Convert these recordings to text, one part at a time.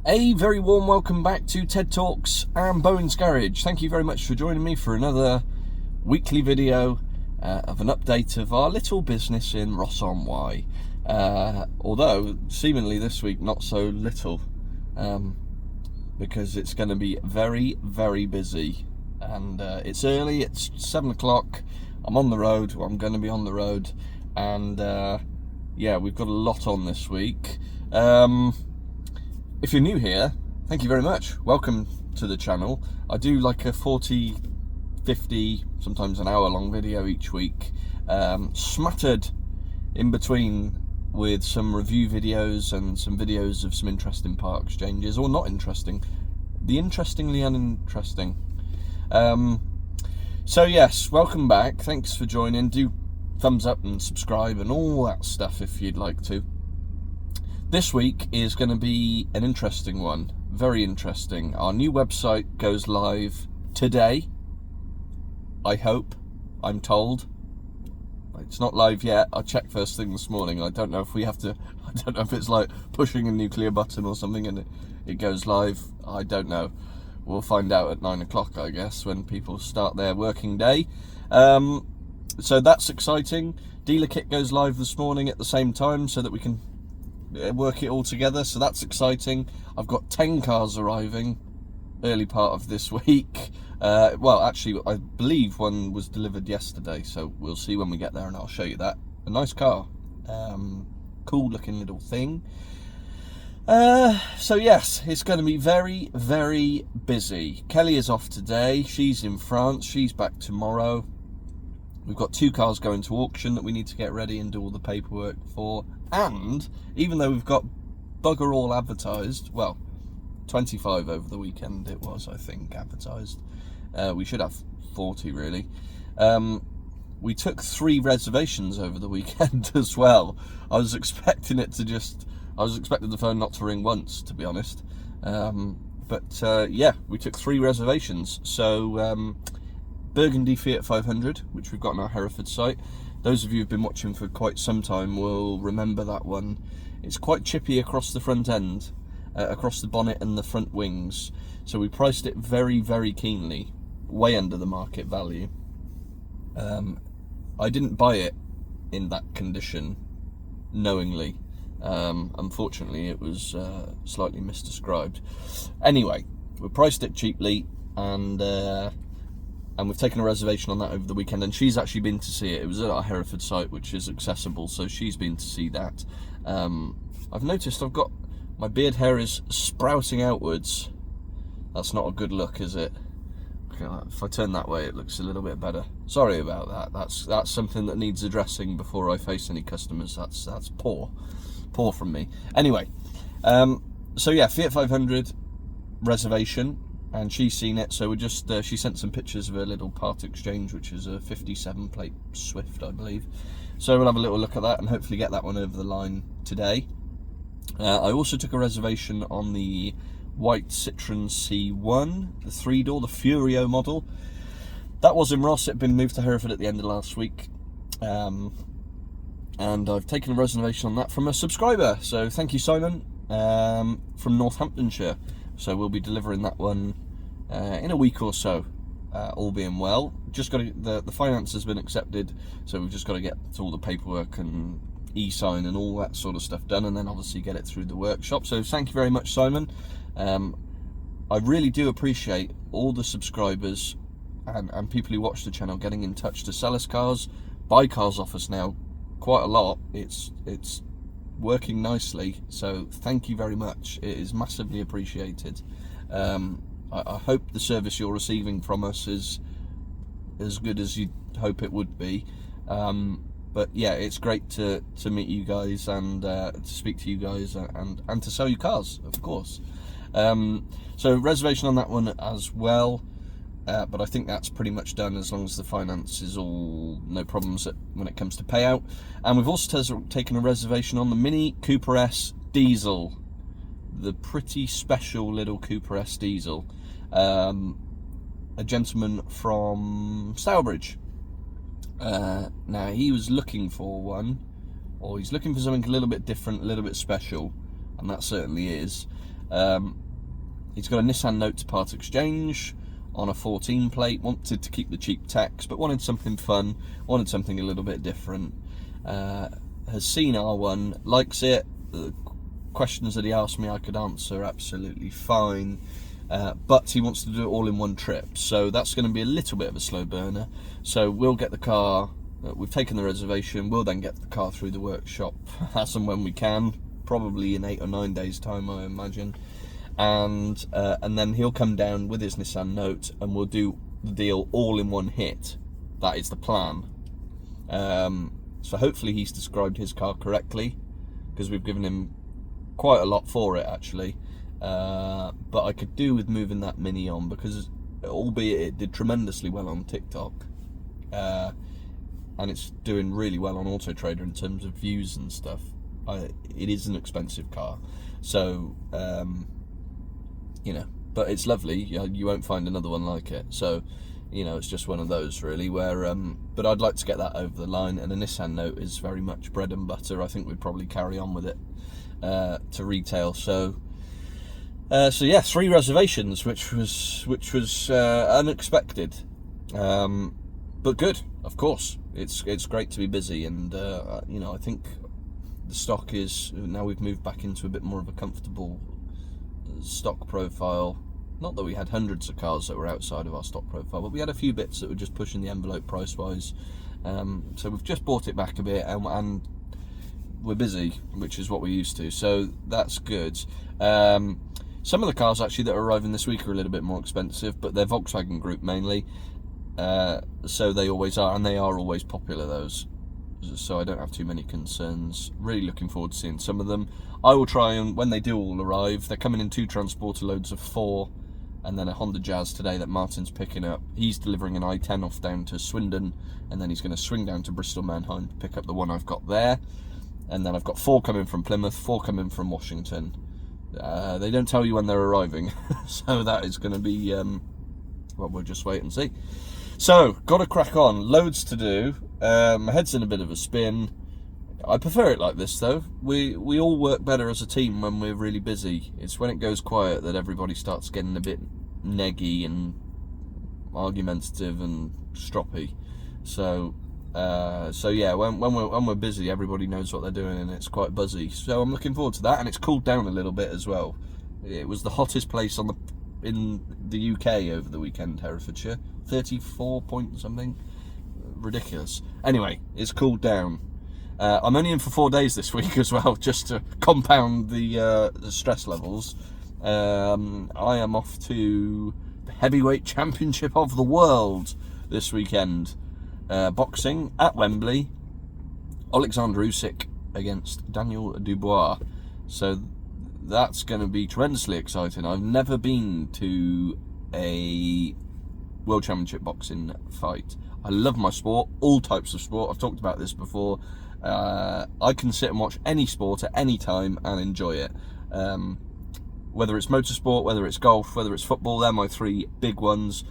A very warm welcome back to TED Talks and Bowen's Garage. Thank you very much for joining me for another weekly video of an update of our little business in Ross-on-Wye. Although, seemingly this week not so little, because it's going to be very, very busy. And it's early, it's 7 o'clock, I'm on the road, I'm going to be on the road, and yeah, we've got a lot on this week. If you're new here, thank you very much. Welcome to the channel. I do like a 40, 50, sometimes an hour long video each week, smattered in between with some review videos and some videos of some interesting part exchanges, or not interesting, the interestingly uninteresting. So yes, welcome back. Thanks for joining. Do thumbs up and subscribe and all that stuff if you'd like to. This week is going to be an interesting one, very interesting. Our new website goes live today, I hope, I'm told. It's not live yet, I checked first thing this morning. I don't know if we have to, I don't know if it's like pushing a nuclear button or something and it goes live, I don't know. We'll find out at 9 o'clock, I guess, when people start their working day. So that's exciting. Dealer kit goes live this morning at the same time so that we can work it all together, so that's exciting. I've got 10 cars arriving early part of this week. Well, actually, I believe one was delivered yesterday, so we'll see when we get there and I'll show you that. A nice car, cool looking little thing. So yes, it's going to be very, very busy. Kelly is off today, she's in France, she's back tomorrow. We've got 2 cars going to auction that we need to get ready and do all the paperwork for. And even though we've got bugger all advertised, well, 25 over the weekend it was, I think, advertised. We should have 40 really. We took 3 reservations over the weekend as well. I was expecting the phone not to ring once, to be honest. But yeah, we took 3 reservations. So Burgundy Fiat 500, which we've got on our Hereford site. Those of you who've been watching for quite some time will remember that one. It's quite chippy across the front end, across the bonnet and the front wings. So we priced it very, very keenly, way under the market value. I didn't buy it in that condition knowingly. Unfortunately, it was slightly misdescribed. Anyway, we priced it cheaply, and we've taken a reservation on that over the weekend, and she's actually been to see it. It was at our Hereford site, which is accessible, so she's been to see that. I've noticed I've got, my beard hair is sprouting outwards. That's not a good look, is it? If I turn that way, it looks a little bit better. Sorry about that. That's something that needs addressing before I face any customers. That's poor from me. Anyway, so yeah, Fiat 500 reservation. And she's seen it, so we just she sent some pictures of her little part exchange, which is a 57 plate Swift, I believe. So we'll have a little look at that and hopefully get that one over the line today. I also took a reservation on the white Citroen C1, the 3-door, the Furio model. That was in Ross. It had been moved to Hereford at the end of last week. And I've taken a reservation on that from a subscriber. So thank you, Simon, from Northamptonshire. So we'll be delivering that one in a week or so, all being well. Just got to, the finance has been accepted, so we've just got to get all the paperwork and e-sign and all that sort of stuff done, and then obviously get it through the workshop. So thank you very much, Simon. I really do appreciate all the subscribers and people who watch the channel getting in touch to sell us cars, buy cars off us now, quite a lot. It's working nicely, so thank you very much. It is massively appreciated. I hope the service you're receiving from us is as good as you hope it would be. But yeah, it's great to meet you guys and to speak to you guys and to sell you cars, of course. So reservation on that one as well. But I think that's pretty much done as long as the finance is all no problems when it comes to payout. And we've also taken a reservation on the Mini Cooper S diesel, the pretty special little Cooper S diesel. A gentleman from Stourbridge. Now he was looking for one, or he's looking for something a little bit different, a little bit special, and that certainly is. He's got a Nissan Note to part exchange on a 14 plate, wanted to keep the cheap tax, but wanted something fun, wanted something a little bit different. Has seen R1, likes it. The questions that he asked me I could answer absolutely fine, but he wants to do it all in one trip, so that's going to be a little bit of a slow burner. So we'll get the car, we've taken the reservation, we'll then get the car through the workshop as and when we can, probably in 8 or 9 days time, I imagine, and then he'll come down with his Nissan Note and we'll do the deal all in one hit. That is the plan. So hopefully he's described his car correctly, because we've given him quite a lot for it actually, but I could do with moving that Mini on, because albeit it did tremendously well on TikTok, and it's doing really well on Auto Trader in terms of views and stuff, it is an expensive car, so you know, but it's lovely. You won't find another one like it, so you know, it's just one of those really where but I'd like to get that over the line, and a Nissan Note is very much bread and butter. I think we'd probably carry on with it to retail. So yeah, 3 reservations, which was unexpected, but good. Of course, it's great to be busy, and you know, I think the stock is, now we've moved back into a bit more of a comfortable stock profile. Not that we had hundreds of cars that were outside of our stock profile, but we had a few bits that were just pushing the envelope price-wise. So we've just bought it back a bit, and we're busy, which is what we're used to. So that's good. Some of the cars actually that are arriving this week are a little bit more expensive, but they're Volkswagen Group mainly. So they always are, and they are always popular, those. So I don't have too many concerns. Really looking forward to seeing some of them. I will try, and when they do all arrive, they're coming in 2 transporter loads of 4, and then a Honda Jazz today that Martin's picking up. He's delivering an i10 off down to Swindon, and then he's going to swing down to Bristol Mannheim to pick up the one I've got there. And then I've got 4 coming from Plymouth, 4 coming from Washington. They don't tell you when they're arriving, so that is going to be, well, we'll just wait and see. So, got to crack on. Loads to do. My head's in a bit of a spin. I prefer it like this though. We all work better as a team when we're really busy. It's when it goes quiet that everybody starts getting a bit neggy and argumentative and stroppy. So yeah, when we're busy, everybody knows what they're doing, and it's quite buzzy. So I'm looking forward to that, and it's cooled down a little bit as well. It was the hottest place in the UK over the weekend, Herefordshire, 34 point something, ridiculous. Anyway, it's cooled down. I'm only in for 4 days this week as well, just to compound the stress levels. I am off to the Heavyweight Championship of the World this weekend. Boxing at Wembley. Alexander Usyk against Daniel Dubois. So that's going to be tremendously exciting. I've never been to a World Championship boxing fight. I love my sport, all types of sport. I've talked about this before. I can sit and watch any sport at any time and enjoy it. Whether it's motorsport, whether it's golf, whether it's football, they're my 3 big ones.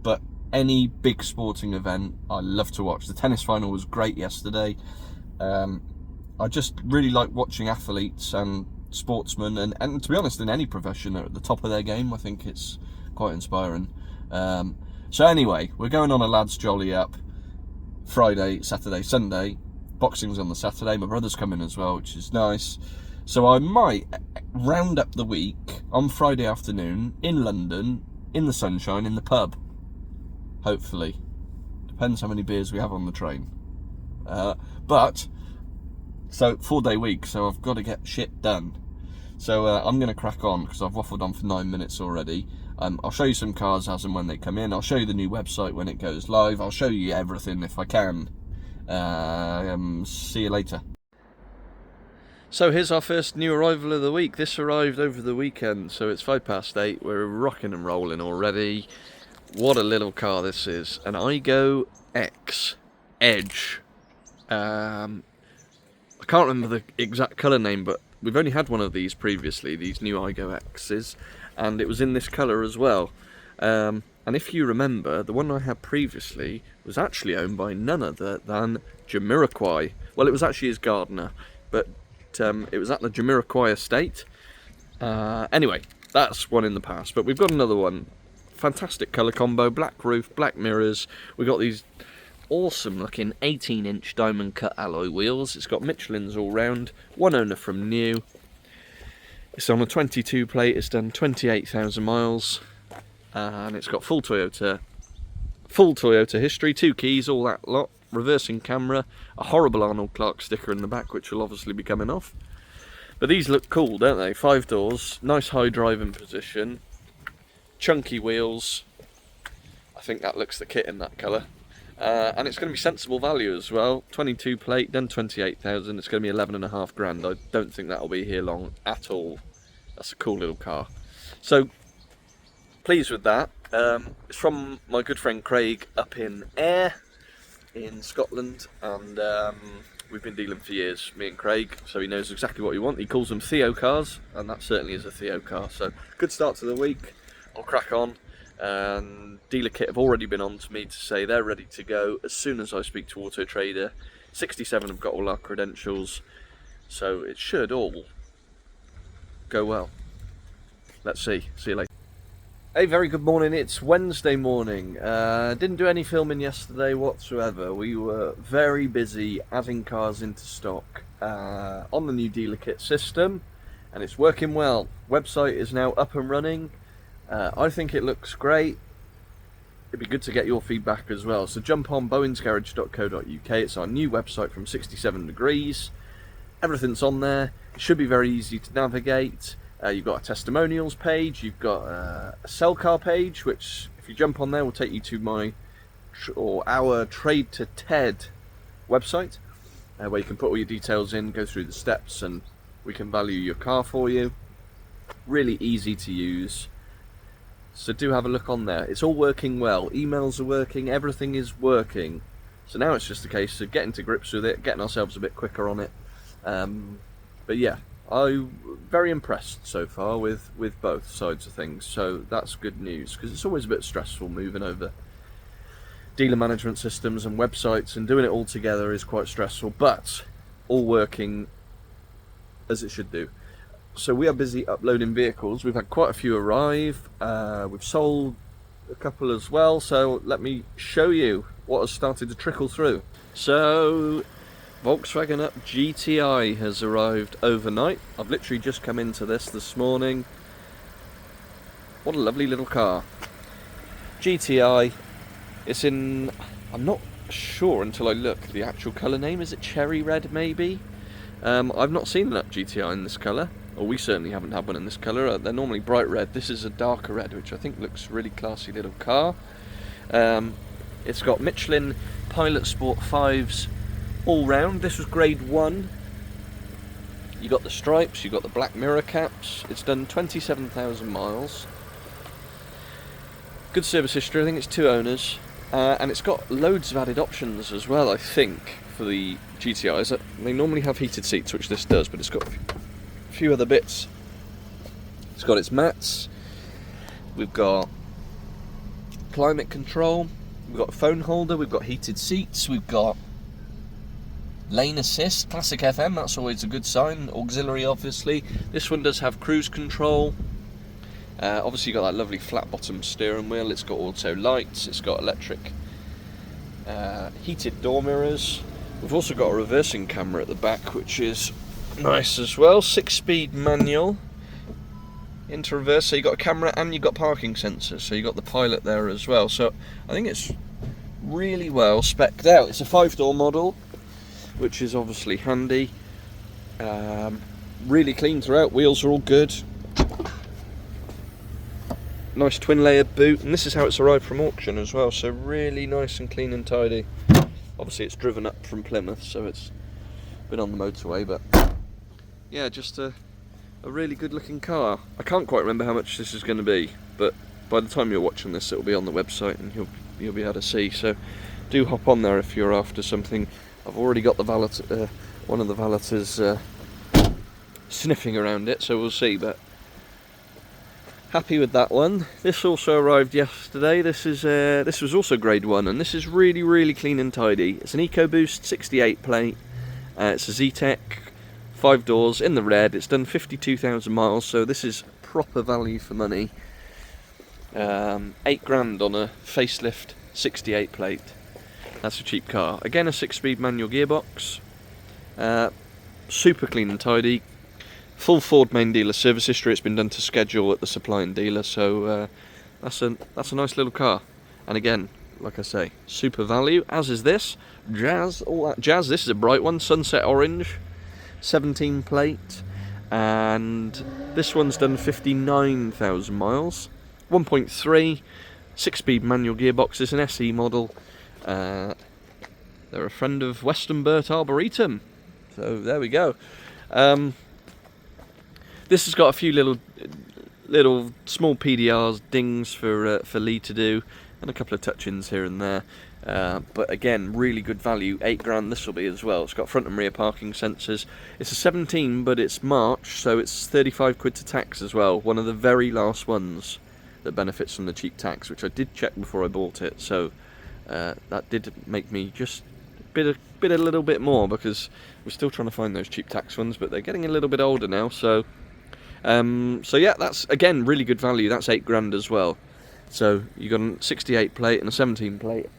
But any big sporting event, I love to watch. The tennis final was great yesterday. I just really like watching athletes and sportsmen, and to be honest, in any profession, are at the top of their game. I think it's quite inspiring. So anyway, we're going on a lads jolly up Friday, Saturday, Sunday. Boxing's on the Saturday. My brother's coming as well, which is nice. So I might round up the week on Friday afternoon in London, in the sunshine, in the pub. Hopefully. Depends how many beers we have on the train. But, so 4-day week, so I've got to get shit done. So I'm going to crack on, because I've waffled on for 9 minutes already. I'll show you some cars as and when they come in. I'll show you the new website when it goes live. I'll show you everything if I can. See you later. So here's our first new arrival of the week. This arrived over the weekend, so it's 8:05. We're rocking and rolling already. What a little car this is. An Igo X Edge. I can't remember the exact colour name, but we've only had one of these previously, these new Igo X's, and it was in this colour as well. And if you remember, the one I had previously was actually owned by none other than Jamiroquai. Well, it was actually his gardener, but it was at the Jamiroquai estate, Anyway, that's one in the past, but we've got another one. Fantastic colour combo, black roof, black mirrors. We've got these awesome looking 18-inch diamond cut alloy wheels. It's got Michelin's all round, one owner from new. It's on a 22 plate, it's done 28,000 miles, and it's got full Toyota history, 2 keys, all that lot, reversing camera, a horrible Arnold Clark sticker in the back, which will obviously be coming off. But these look cool, don't they? 5 doors, nice high driving position, chunky wheels. I think that looks the kit in that colour. And it's going to be sensible value as well. 22 plate, done 28,000. It's going to be 11.5 grand. I don't think that'll be here long at all. That's a cool little car. So, pleased with that. It's from my good friend Craig up in Ayr in Scotland, and we've been dealing for years, me and Craig, so he knows exactly what you want. He calls them Theo cars, and that certainly is a Theo car. So, good start to the week. I'll crack on. And dealer kit have already been on to me to say they're ready to go as soon as I speak to Auto Trader. 67 have got all our credentials, so it should all go well. Let's see you later. Hey, very good morning. It's Wednesday morning. Didn't do any filming yesterday whatsoever. We were very busy adding cars into stock on the new dealer kit system, and it's working well. Website is now up and running. I think it looks great. It'd be good to get your feedback as well. So jump on bowensgarage.co.uk. It's our new website from 67 Degrees. Everything's on there. It should be very easy to navigate. You've got a testimonials page. You've got a sell car page, which if you jump on there will take you to our Trade to TED website, where you can put all your details in, go through the steps, and we can value your car for you. Really easy to use. So do have a look on there. It's all working well. Emails are working. Everything is working. So now it's just a case of getting to grips with it, getting ourselves a bit quicker on it. But yeah, I'm very impressed so far with both sides of things. So that's good news, because it's always a bit stressful moving over dealer management systems and websites, and doing it all together is quite stressful, but all working as it should do. So we are busy uploading vehicles. We've had quite a few arrive. We've sold a couple as well. So let me show you what has started to trickle through. So Volkswagen Up GTI has arrived overnight. I've literally just come into this morning. What a lovely little car. GTI. It's in, I'm not sure until I look, the actual colour name. Is it cherry red maybe? I've not seen an Up GTI in this colour. Or we certainly haven't had one in this colour. They're normally bright red. This is a darker red, which I think looks really classy little car. It's got Michelin Pilot Sport 5s all round. This was grade 1. You got the stripes, you got the black mirror caps. It's done 27,000 miles. Good service history. I think it's 2 owners. And it's got loads of added options as well, I think, for the GTIs. They normally have heated seats, which this does, but it's got a few other bits. It's got its mats. We've got climate control. We've got a phone holder. We've got heated seats. We've got lane assist, classic FM. That's always a good sign. Auxiliary, obviously. This one does have cruise control. Obviously, you've got that lovely flat bottom steering wheel. It's got auto lights. It's got electric heated door mirrors. We've also got a reversing camera at the back, which is nice as well. 6-speed manual into reverse, so you got a camera and you've got parking sensors, so you got the pilot there as well. So I think it's really well specced out. It's a 5-door model, which is obviously handy. Really clean throughout. Wheels are all good. Nice twin layer boot, and this is how it's arrived from auction as well, so really nice and clean and tidy. Obviously it's driven up from Plymouth, so it's been on the motorway, but yeah, just a really good looking car. I can't quite remember how much this is going to be, but by the time you're watching this it'll be on the website and you'll be able to see, so do hop on there if you're after something. I've already got the valet, one of the valeters sniffing around it, so we'll see, but happy with that one. This also arrived yesterday. This was also grade 1, and this is really clean and tidy. It's an EcoBoost 68 plate. It's a Zetec 5 doors in the red. It's done 52,000 miles, so this is proper value for money. 8 grand on a facelift 68 plate. That's a cheap car. Again, a 6-speed manual gearbox. Super clean and tidy. Full Ford main dealer service history. It's been done to schedule at the supplying dealer, so that's a nice little car. And again, like I say, super value, as is this. Jazz, all that jazz. This is a bright one, sunset orange, 17 plate. And this one's done 59,000 miles. 1.3, 6-speed manual gearbox. It's an SE model. They're a friend of Western Burt Arboretum. So there we go. This has got a few little small PDRs, dings for Lee to do, and a couple of touch-ins here and there. But again, really good value. 8 grand this will be as well. It's got front and rear parking sensors. It's a 17, but it's March, so it's 35 quid to tax as well. One of the very last ones that benefits from the cheap tax, which I did check before I bought it. So that did make me just a little bit more, because we're still trying to find those cheap tax ones, but they're getting a little bit older now. So yeah, that's again really good value. That's 8 grand as well. So you got a 68 plate and a 17 plate.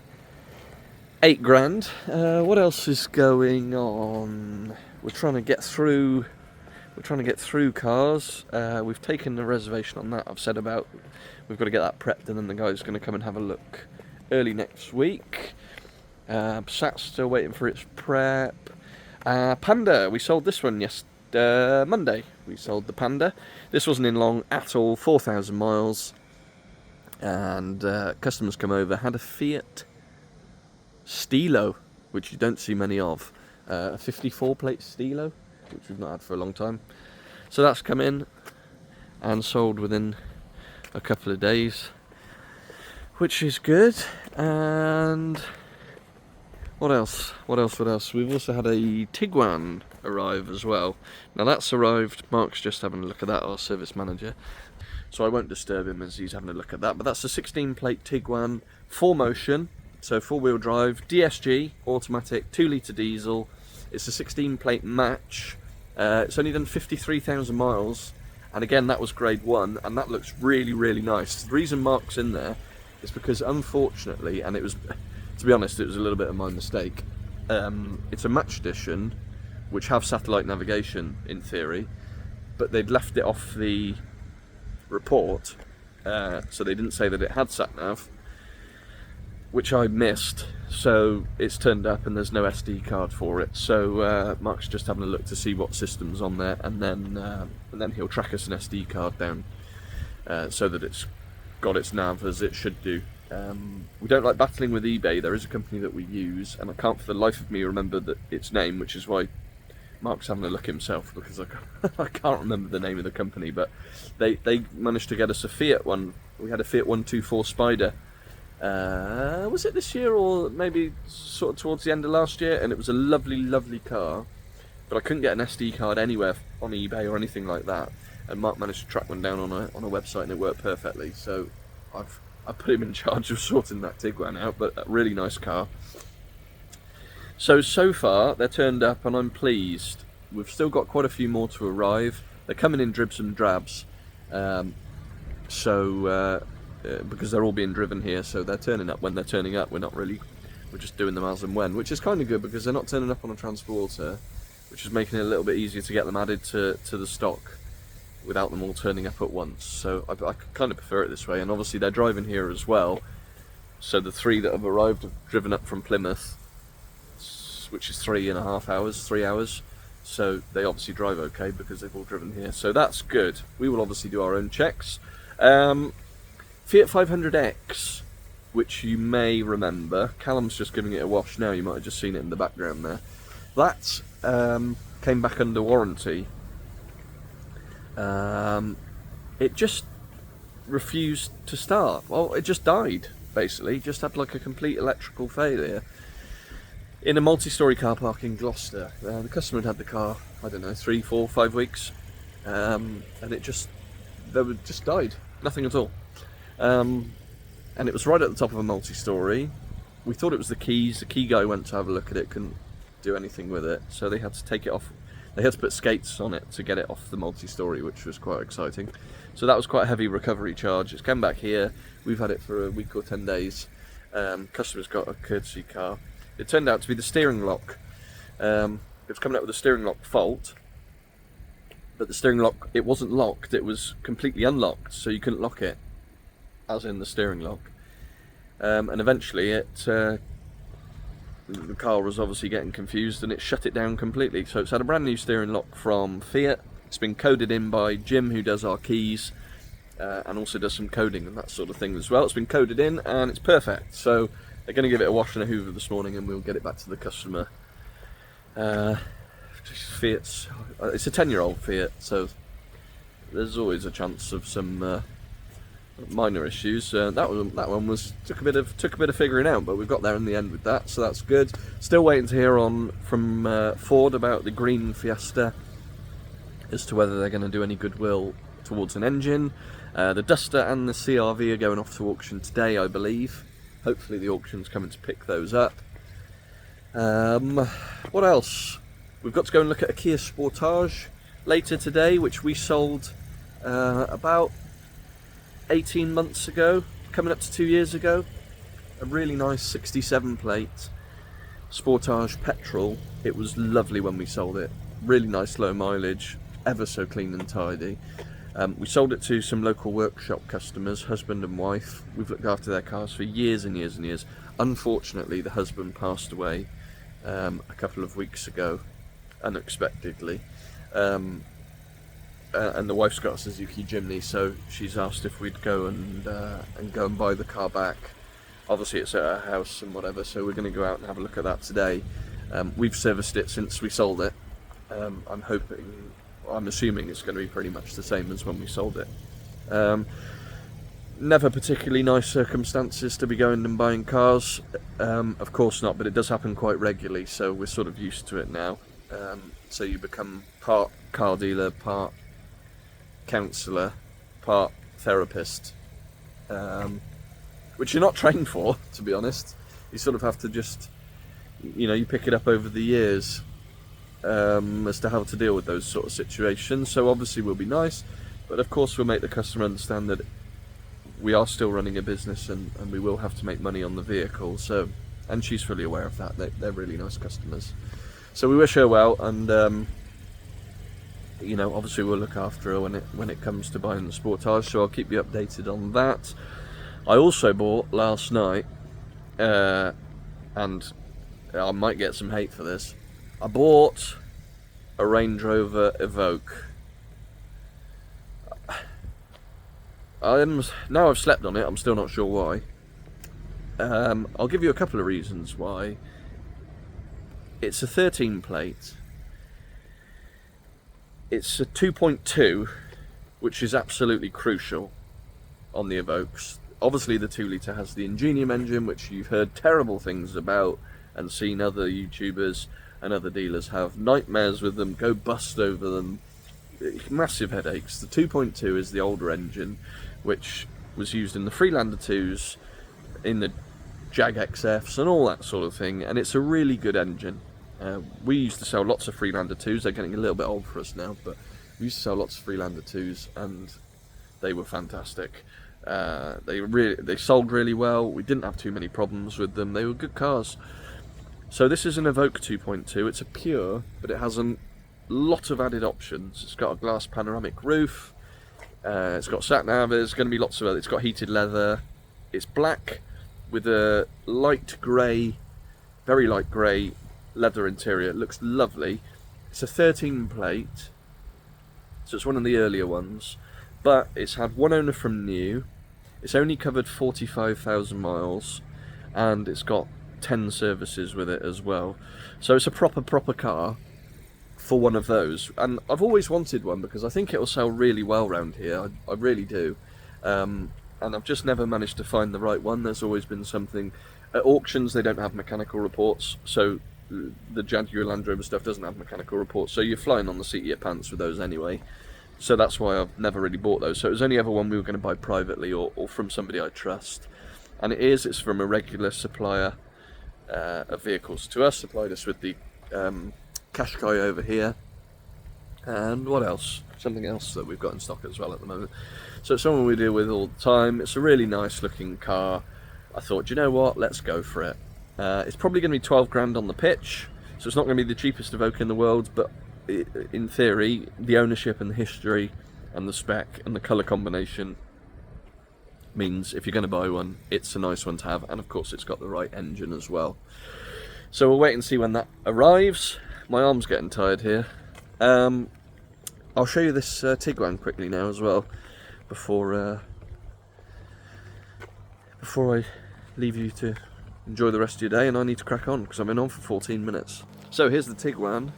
8 grand. What else is going on? We're trying to get through cars. We've taken the reservation on that. I've said about we've got to get that prepped, and then the guy's going to come and have a look early next week. Sat's still waiting for its prep. Panda, we sold this one Monday. We sold the Panda. This wasn't in long at all, 4,000 miles. And customers come over, had a Fiat Stilo, which you don't see many of. A 54 plate Stilo, which we've not had for a long time. So that's come in and sold within a couple of days, which is good. And what else? We've also had a Tiguan arrive as well. Now that's arrived. Mark's just having a look at that, our service manager. So I won't disturb him as he's having a look at that. But that's a 16 plate Tiguan, 4Motion, so 4-wheel drive, DSG, automatic, 2-litre diesel. It's a 16 plate match. It's only done 53,000 miles. And again, that was grade 1, and that looks really, really nice. The reason Mark's in there is because, unfortunately, and it was, to be honest, it was a little bit of my mistake. It's a match edition, which have satellite navigation in theory, but they'd left it off the report, so they didn't say that it had sat nav, which I missed. So it's turned up and there's no SD card for it. So Mark's just having a look to see what system's on there, and then he'll track us an SD card down so that it's got its nav as it should do. We don't like battling with eBay. There is a company that we use, and I can't for the life of me remember its name, which is why Mark's having a look himself, because I can't remember the name of the company. But they managed to get us a Fiat one. We had a Fiat 124 Spider. Was it this year or maybe sort of towards the end of last year? And it was a lovely, lovely car, but I couldn't get an SD card anywhere on eBay or anything like that. And Mark managed to track one down on a website, and it worked perfectly. So I put him in charge of sorting that Tiguan out, but a really nice car. So far they're turned up, and I'm pleased. We've still got quite a few more to arrive. They're coming in dribs and drabs, because they're all being driven here, so they're turning up when they're turning up. We're just doing them as and when, which is kind of good, because they're not turning up on a transporter, which is making it a little bit easier to get them added to the stock without them all turning up at once. So I kind of prefer it this way. And obviously they're driving here as well, so the 3 that have arrived have driven up from Plymouth, which is 3 hours, so they obviously drive okay because they've all driven here, so that's good. We will obviously do our own checks. Fiat 500X, which you may remember, Callum's just giving it a wash now, you might have just seen it in the background there. That came back under warranty. It just refused to start. Well, it just died, basically. Just had like a complete electrical failure in a multi-storey car park in Gloucester. The customer had the car, I don't know, 3, 4, 5 weeks, and it just died. Nothing at all. And it was right at the top of a multi-storey. We thought it was the keys. The key guy went to have a look at it, couldn't do anything with it, so they had to take it off. They had to put skates on it to get it off the multi-story, which was quite exciting. So that was quite a heavy recovery charge. It's come back here. We've had it for a week or 10 days. Customer's got a courtesy car. It turned out to be the steering lock. It's coming out with a steering lock fault, but the steering lock, it wasn't locked, it was completely unlocked, so you couldn't lock it, as in the steering lock. And eventually the car was obviously getting confused and it shut it down completely. So it's had a brand new steering lock from Fiat. It's been coded in by Jim, who does our keys, and also does some coding and that sort of thing as well. It's been coded in and it's perfect. So they're going to give it a wash and a hoover this morning and we'll get it back to the customer. Fiat's, it's a 10-year-old Fiat, so there's always a chance of some minor issues. That one was took a bit of figuring out, but we've got there in the end with that, so that's good. Still waiting to hear from Ford about the green Fiesta, as to whether they're going to do any goodwill towards an engine. The Duster and the CR-V are going off to auction today, I believe. Hopefully the auction's coming to pick those up. What else? We've got to go and look at a Kia Sportage later today, which we sold about 18 months ago, coming up to 2 years ago. A really nice 67 plate Sportage petrol. It was lovely when we sold it. Really nice low mileage, ever so clean and tidy. We sold it to some local workshop customers, husband and wife. We've looked after their cars for years and years and years. Unfortunately, the husband passed away a couple of weeks ago, unexpectedly, and the wife's got a Suzuki Jimny, so she's asked if we'd go and buy the car back. Obviously it's at her house and whatever, so we're going to go out and have a look at that today. We've serviced it since we sold it. I'm assuming it's going to be pretty much the same as when we sold it. Never particularly nice circumstances to be going and buying cars, of course not, but it does happen quite regularly, so we're sort of used to it now. So you become part car dealer, part counsellor, part therapist, which you're not trained for, to be honest. You sort of have to just, you pick it up over the years as to how to deal with those sort of situations. So obviously we'll be nice, but of course we'll make the customer understand that we are still running a business and we will have to make money on the vehicle. So, and she's fully aware of that. They're really nice customers. So we wish her well, and obviously we'll look after her when it comes to buying the Sportage. So I'll keep you updated on that. I also bought last night, and I might get some hate for this. I bought a Range Rover Evoque. Now I've slept on it, I'm still not sure why. I'll give you a couple of reasons why. It's a 13 plate. It's a 2.2, which is absolutely crucial on the Evoques. Obviously the 2 litre has the Ingenium engine, which you've heard terrible things about and seen other YouTubers and other dealers have nightmares with them, go bust over them, massive headaches. The 2.2 is the older engine, which was used in the Freelander 2s, in the Jag XFs and all that sort of thing, and it's a really good engine. We used to sell lots of Freelander 2s, they're getting a little bit old for us now, but we used to sell lots of Freelander 2s and they were fantastic. They sold really well, we didn't have too many problems with them, they were good cars. So this is an Evoque 2.2, it's a pure, but it has a lot of added options. It's got a glass panoramic roof, it's got sat-nav, there's going to be lots of other, it's got heated leather, it's black with a light grey, very light grey leather interior. It looks lovely. It's a 13 plate, so it's one of the earlier ones, but it's had one owner from new, it's only covered 45,000 miles, and it's got 10 services with it as well. So it's a proper car for one of those, and I've always wanted one because I think it'll sell really well around here. I really do, and I've just never managed to find the right one. There's always been something. At auctions they don't have mechanical reports, so the Jaguar Land Rover stuff doesn't have mechanical reports, so you're flying on the seat of your pants with those anyway. So that's why I've never really bought those. So it was only ever one we were going to buy privately or from somebody I trust, and it's from a regular supplier of vehicles to us, supplied us with the Qashqai over here, And what else? Something else that we've got in stock as well at the moment. So it's someone we deal with all the time. It's a really nice looking car. I thought, you know what, let's go for it. It's probably going to be 12 grand on the pitch, so it's not going to be the cheapest Evoque in the world, but in theory, the ownership and the history and the spec and the colour combination means if you're going to buy one, it's a nice one to have, and of course it's got the right engine as well. So we'll wait and see when that arrives. My arm's getting tired here. I'll show you this Tiguan quickly now as well, before I leave you to enjoy the rest of your day, and I need to crack on because I've been on for 14 minutes. So here's the Tiguan,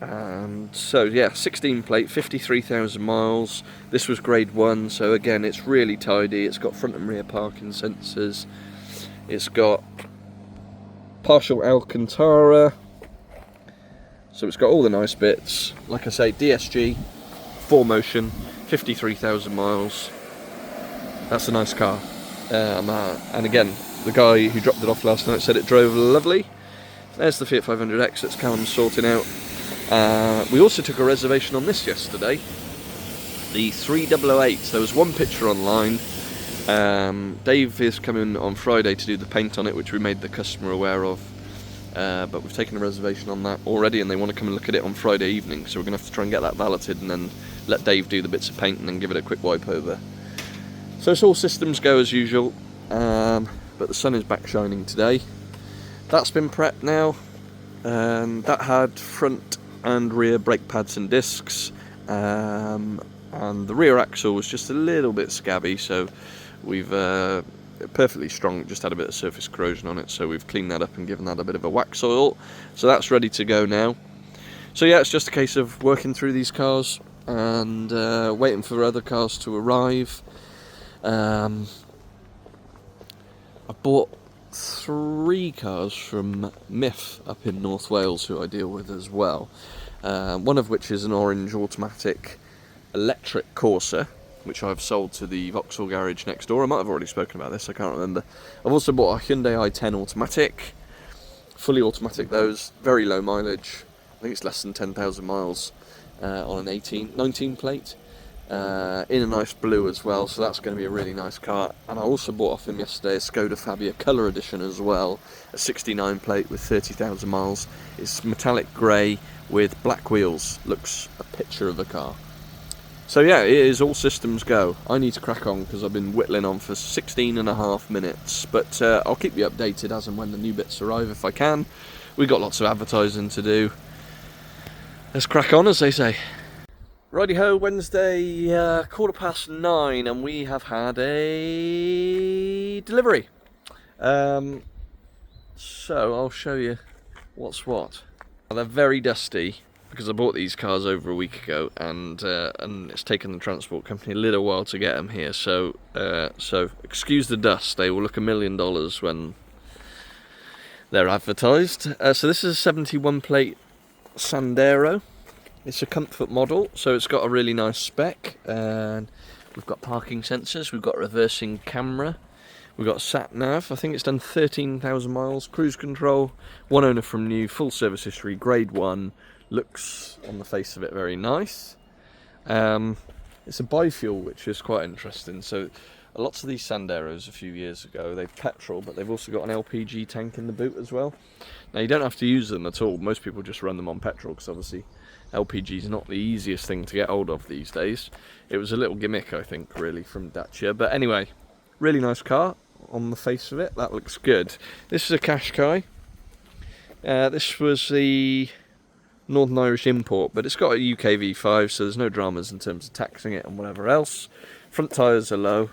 and so yeah, 16 plate, 53,000 miles. This was grade 1, so again it's really tidy. It's got front and rear parking sensors, it's got partial Alcantara, so it's got all the nice bits. Like I say, DSG, 4Motion, 53,000 miles. That's a nice car. And again, the guy who dropped it off last night said it drove lovely. There's the Fiat 500X that's Callum's sorting out. We also took a reservation on this yesterday, the 3008. There was one picture online. Dave is coming on Friday to do the paint on it, which we made the customer aware of. But we've taken a reservation on that already, and they want to come and look at it on Friday evening, so we're going to have to try and get that valeted and then let Dave do the bits of paint and then give it a quick wipe over. So it's all systems go as usual, but the sun is back shining today. That's been prepped now, and that had front and rear brake pads and discs, and the rear axle was just a little bit scabby, so we've perfectly strong, just had a bit of surface corrosion on it, so we've cleaned that up and given that a bit of a wax oil, so that's ready to go now. So yeah, it's just a case of working through these cars and waiting for other cars to arrive. I bought 3 cars from Miff up in North Wales, who I deal with as well, one of which is an orange automatic electric Corsa, which I've sold to the Vauxhall garage next door. I might have already spoken about this, I can't remember. I've also bought a Hyundai i10 automatic, fully automatic those, very low mileage, I think it's less than 10,000 miles, on an 19 plate, in a nice blue as well, so that's going to be a really nice car. And I also bought off him yesterday a Skoda Fabia Colour Edition as well, a 69 plate with 30,000 miles. It's metallic grey with black wheels, looks a picture of a car. So yeah, it is all systems go. I need to crack on because I've been whittling on for 16.5 minutes, but I'll keep you updated as and when the new bits arrive if I can. We've got lots of advertising to do. Let's crack on, as they say. Righty-ho, Wednesday, 9:15, and we have had a delivery. So I'll show you what's what. They're very dusty, because I bought these cars over a week ago, and it's taken the transport company a little while to get them here. So excuse the dust; they will look $1 million when they're advertised. So this is a 71 plate Sandero. It's a comfort model, so it's got a really nice spec. And we've got parking sensors, we've got reversing camera, we've got sat nav. I think it's done 13,000 miles. Cruise control, one owner from new, full service history, grade 1. Looks on the face of it very nice. It's a bi-fuel, which is quite interesting. So lots of these Sanderos a few years ago, they've petrol, but they've also got an LPG tank in the boot as well. Now you don't have to use them at all. Most people just run them on petrol because obviously LPG is not the easiest thing to get hold of these days. It was a little gimmick, I think, really, from Dacia. But anyway, really nice car on the face of it. That looks good. This is a Qashqai. This was the Northern Irish import, but it's got a UK V5, so there's no dramas in terms of taxing it and whatever else. Front tyres are low,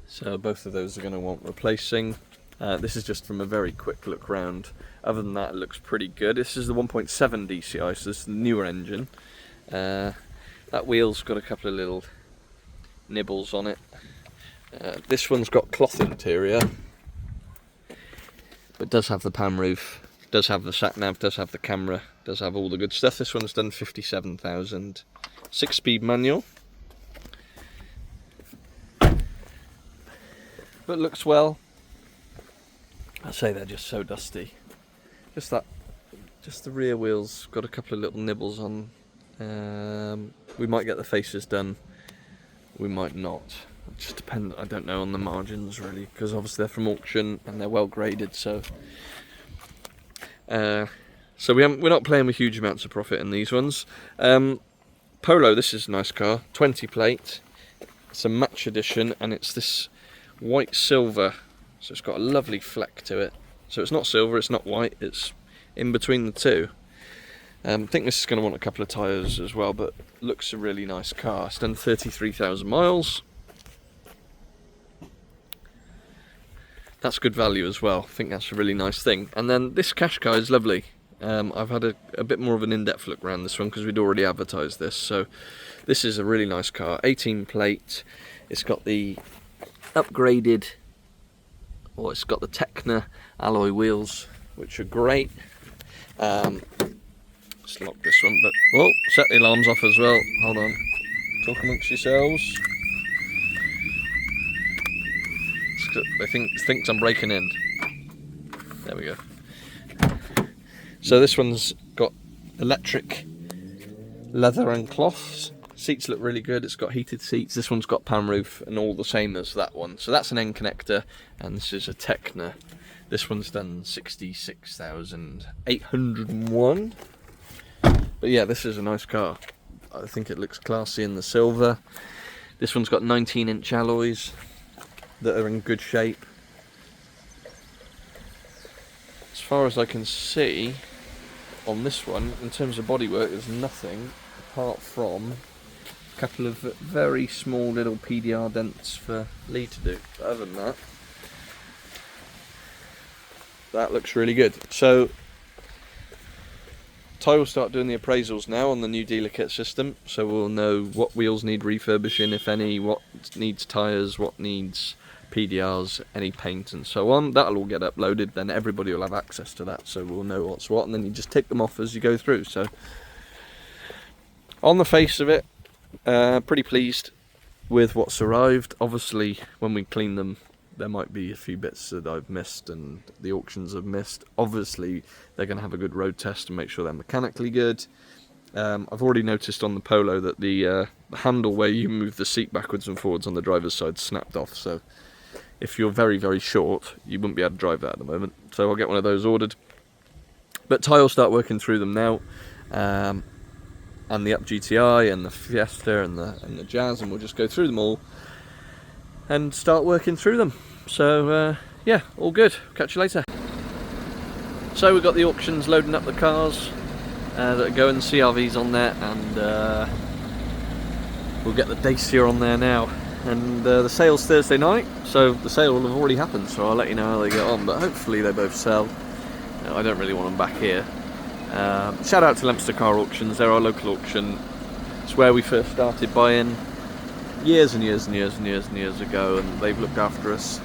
so both of those are going to want replacing. This is just from a very quick look round. Other than that, it looks pretty good. This is the 1.7 DCI, so this is the newer engine. That wheel's got a couple of little nibbles on it. This one's got cloth interior, but does have the pan roof, does have the sat nav, does have the camera, does have all the good stuff. This one's done 57,000. 6-speed manual, but looks well. I say they're just so dusty. Just the rear wheels got a couple of little nibbles on. We might get the faces done, we might not. It just depends, I don't know, on the margins really, because obviously they're from auction and they're well graded, so we're not playing with huge amounts of profit in these ones. Polo, this is a nice car, 20 plate. It's a match edition, and it's this white silver, so it's got a lovely fleck to it. So it's not silver, it's not white, it's in between the two. I think this is going to want a couple of tyres as well, but looks a really nice car. It's done 33,000 miles. That's good value as well. I think that's a really nice thing. And then this Qashqai is lovely. I've had a bit more of an in-depth look around this one because we'd already advertised this. So this is a really nice car. 18 plate. It's got the upgraded, or it's got the Tecna alloy wheels, which are great. Let's lock this one, but whoa, set the alarms off as well. Hold on. Talk amongst yourselves. They thinks I'm breaking in. There we go. So this one's got electric leather and cloths. Seats look really good. It's got heated seats. This one's got pan roof and all the same as that one. So that's an end connector, and this is a Tecna. This one's done 66,801. But yeah, this is a nice car. I think it looks classy in the silver. This one's got 19-inch alloys that are in good shape. As far as I can see on this one, in terms of bodywork, there's nothing apart from a couple of very small little PDR dents for Lee to do. But other than that, that looks really good. So Ty will start doing the appraisals now on the new dealer kit system, so we'll know what wheels need refurbishing, if any, what needs tyres, what needs PDRs, any paint and so on. That'll all get uploaded, then everybody will have access to that, so we'll know what's what, and then you just tick them off as you go through. So on the face of it, pretty pleased with what's arrived. Obviously when we clean them there might be a few bits that I've missed and the auctions have missed. Obviously they're going to have a good road test and make sure they're mechanically good. I've already noticed on the Polo that the handle where you move the seat backwards and forwards on the driver's side snapped off, so if you're very, very short, you wouldn't be able to drive that at the moment. So I'll get one of those ordered. But Ty will start working through them now, and the Up GTI and the Fiesta and the Jazz, and we'll just go through them all and start working through them. So yeah, all good. Catch you later. So we've got the auctions loading up the cars that are going, CRVs on there, and we'll get the Dacia on there now. And the sale's Thursday night, so the sale will have already happened, so I'll let you know how they get on, but hopefully they both sell. I don't really want them back here. Shout out to Leominster Car Auctions, they're our local auction. It's where we first started buying years and years and years and years and years ago, and they've looked after us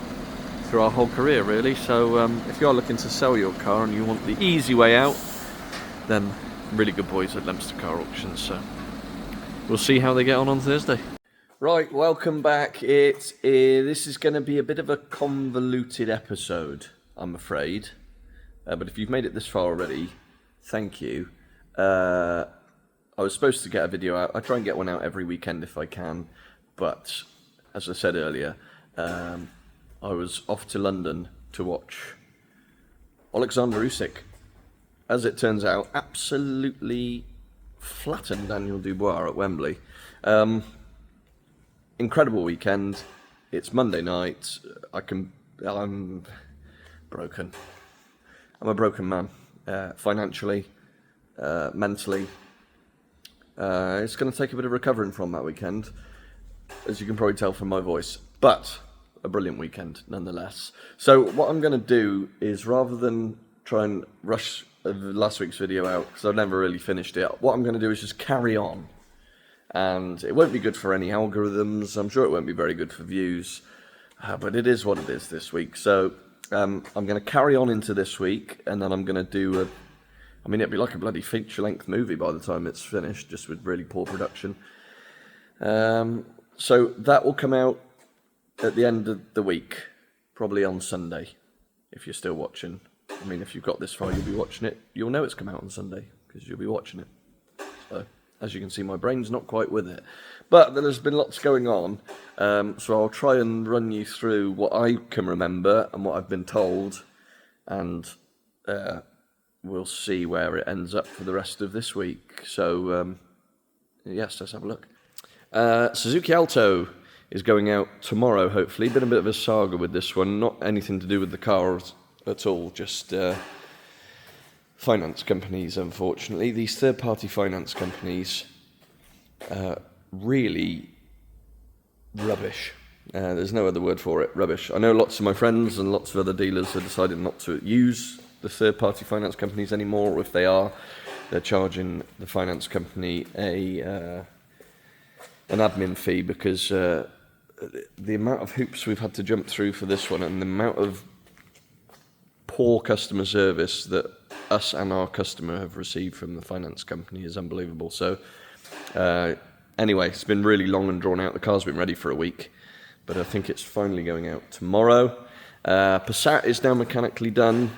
through our whole career really. So if you're looking to sell your car and you want the easy way out, then really good boys at Leominster Car Auctions. So we'll see how they get on Thursday. Right, welcome back. This is going to be a bit of a convoluted episode, I'm afraid. But if you've made it this far already, thank you. I was supposed to get a video out. I try and get one out every weekend if I can. But, as I said earlier, I was off to London to watch Alexander Usyk. As it turns out, absolutely flattened Daniel Dubois at Wembley. Incredible weekend. It's Monday night. I'm broken. I'm a broken man, financially, mentally. It's going to take a bit of recovering from that weekend, as you can probably tell from my voice, but a brilliant weekend nonetheless. So what I'm going to do is, rather than try and rush last week's video out, because I've never really finished it, what I'm going to do is just carry on. And it won't be good for any algorithms. I'm sure it won't be very good for views, but it is what it is this week. So I'm going to carry on into this week, and then I'm going to do it'd be like a bloody feature-length movie by the time it's finished, just with really poor production. So that will come out at the end of the week, probably on Sunday, if you're still watching. I mean, if you've got this far, you'll be watching it. You'll know it's come out on Sunday, because you'll be watching it. So, as you can see, my brain's not quite with it. But there's been lots going on, so I'll try and run you through what I can remember and what I've been told, and we'll see where it ends up for the rest of this week. So, yes, let's have a look. Suzuki Alto is going out tomorrow, hopefully. Been a bit of a saga with this one, not anything to do with the car at all, just finance companies, unfortunately. These third-party finance companies, really rubbish. There's no other word for it, rubbish. I know lots of my friends and lots of other dealers have decided not to use the third-party finance companies anymore, or if they are, they're charging the finance company an admin fee, because the amount of hoops we've had to jump through for this one, and the amount of poor customer service that us and our customer have received from the finance company is unbelievable. So anyway, it's been really long and drawn out. The car's been ready for a week, but I think it's finally going out tomorrow. Passat is now mechanically done.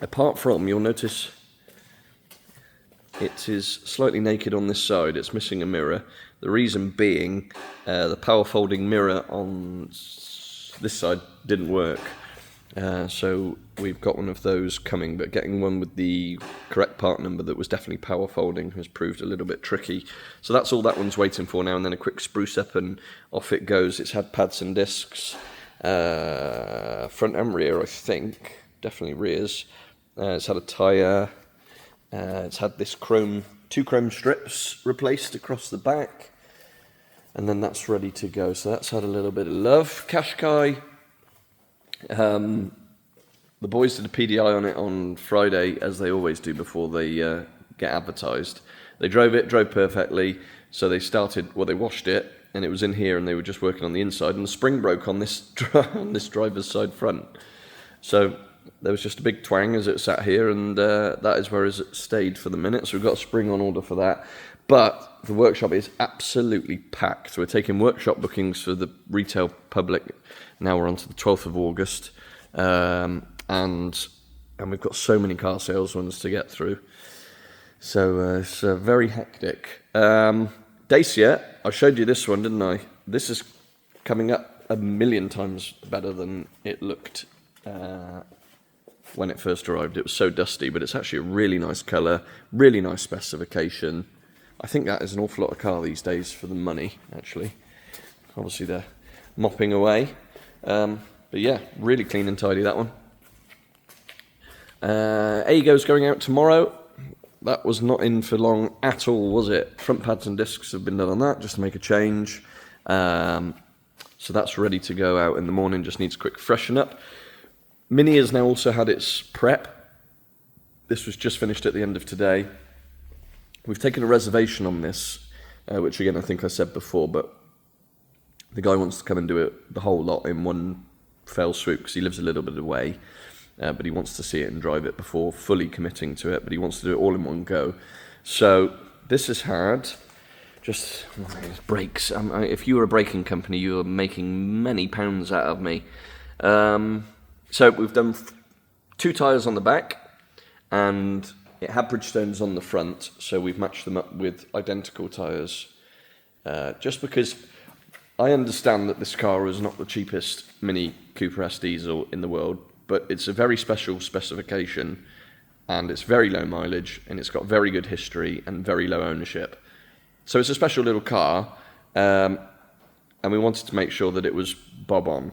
Apart from, you'll notice it is slightly naked on this side. It's missing a mirror. The reason being the power folding mirror on this side didn't work. So we've got one of those coming, but getting one with the correct part number that was definitely power folding has proved a little bit tricky. So that's all that one's waiting for now, and then a quick spruce up and off it goes. It's had pads and discs, front and rear, I think, definitely rears. It's had a tyre. It's had this two chrome strips replaced across the back, and then that's ready to go. So that's had a little bit of love. Qashqai. The boys did a PDI on it on Friday, as they always do before they get advertised. They drove perfectly, so they they washed it, and it was in here, and they were just working on the inside, and the spring broke on this on this driver's side front. So there was just a big twang as it sat here, and that is where it stayed for the minute. So we've got a spring on order for that. But the workshop is absolutely packed. So we're taking workshop bookings for the retail public. Now we're on to the 12th of August. And we've got so many car sales ones to get through. So it's very hectic. Dacia, I showed you this one, didn't I? This is coming up a million times better than it looked when it first arrived. It was so dusty, but it's actually a really nice colour, really nice specification. I think that is an awful lot of car these days for the money, actually. Obviously, they're mopping away. But yeah, really clean and tidy, that one. Aego's going out tomorrow. That was not in for long at all, was it? Front pads and discs have been done on that, just to make a change. So that's ready to go out in the morning, just needs a quick freshen up. Mini has now also had its prep. This was just finished at the end of today. We've taken a reservation on this, which again I think I said before, but the guy wants to come and do it the whole lot in one fell swoop, because he lives a little bit away, but he wants to see it and drive it before fully committing to it, but he wants to do it all in one go. So this has had just brakes. If you were a braking company, you were making many pounds out of me. So we've done 2 tyres on the back, and it had Bridgestones on the front, so we've matched them up with identical tyres. Just because I understand that this car is not the cheapest Mini Cooper S diesel in the world, but it's a very special specification, and it's very low mileage, and it's got very good history and very low ownership. So it's a special little car, and we wanted to make sure that it was bob on.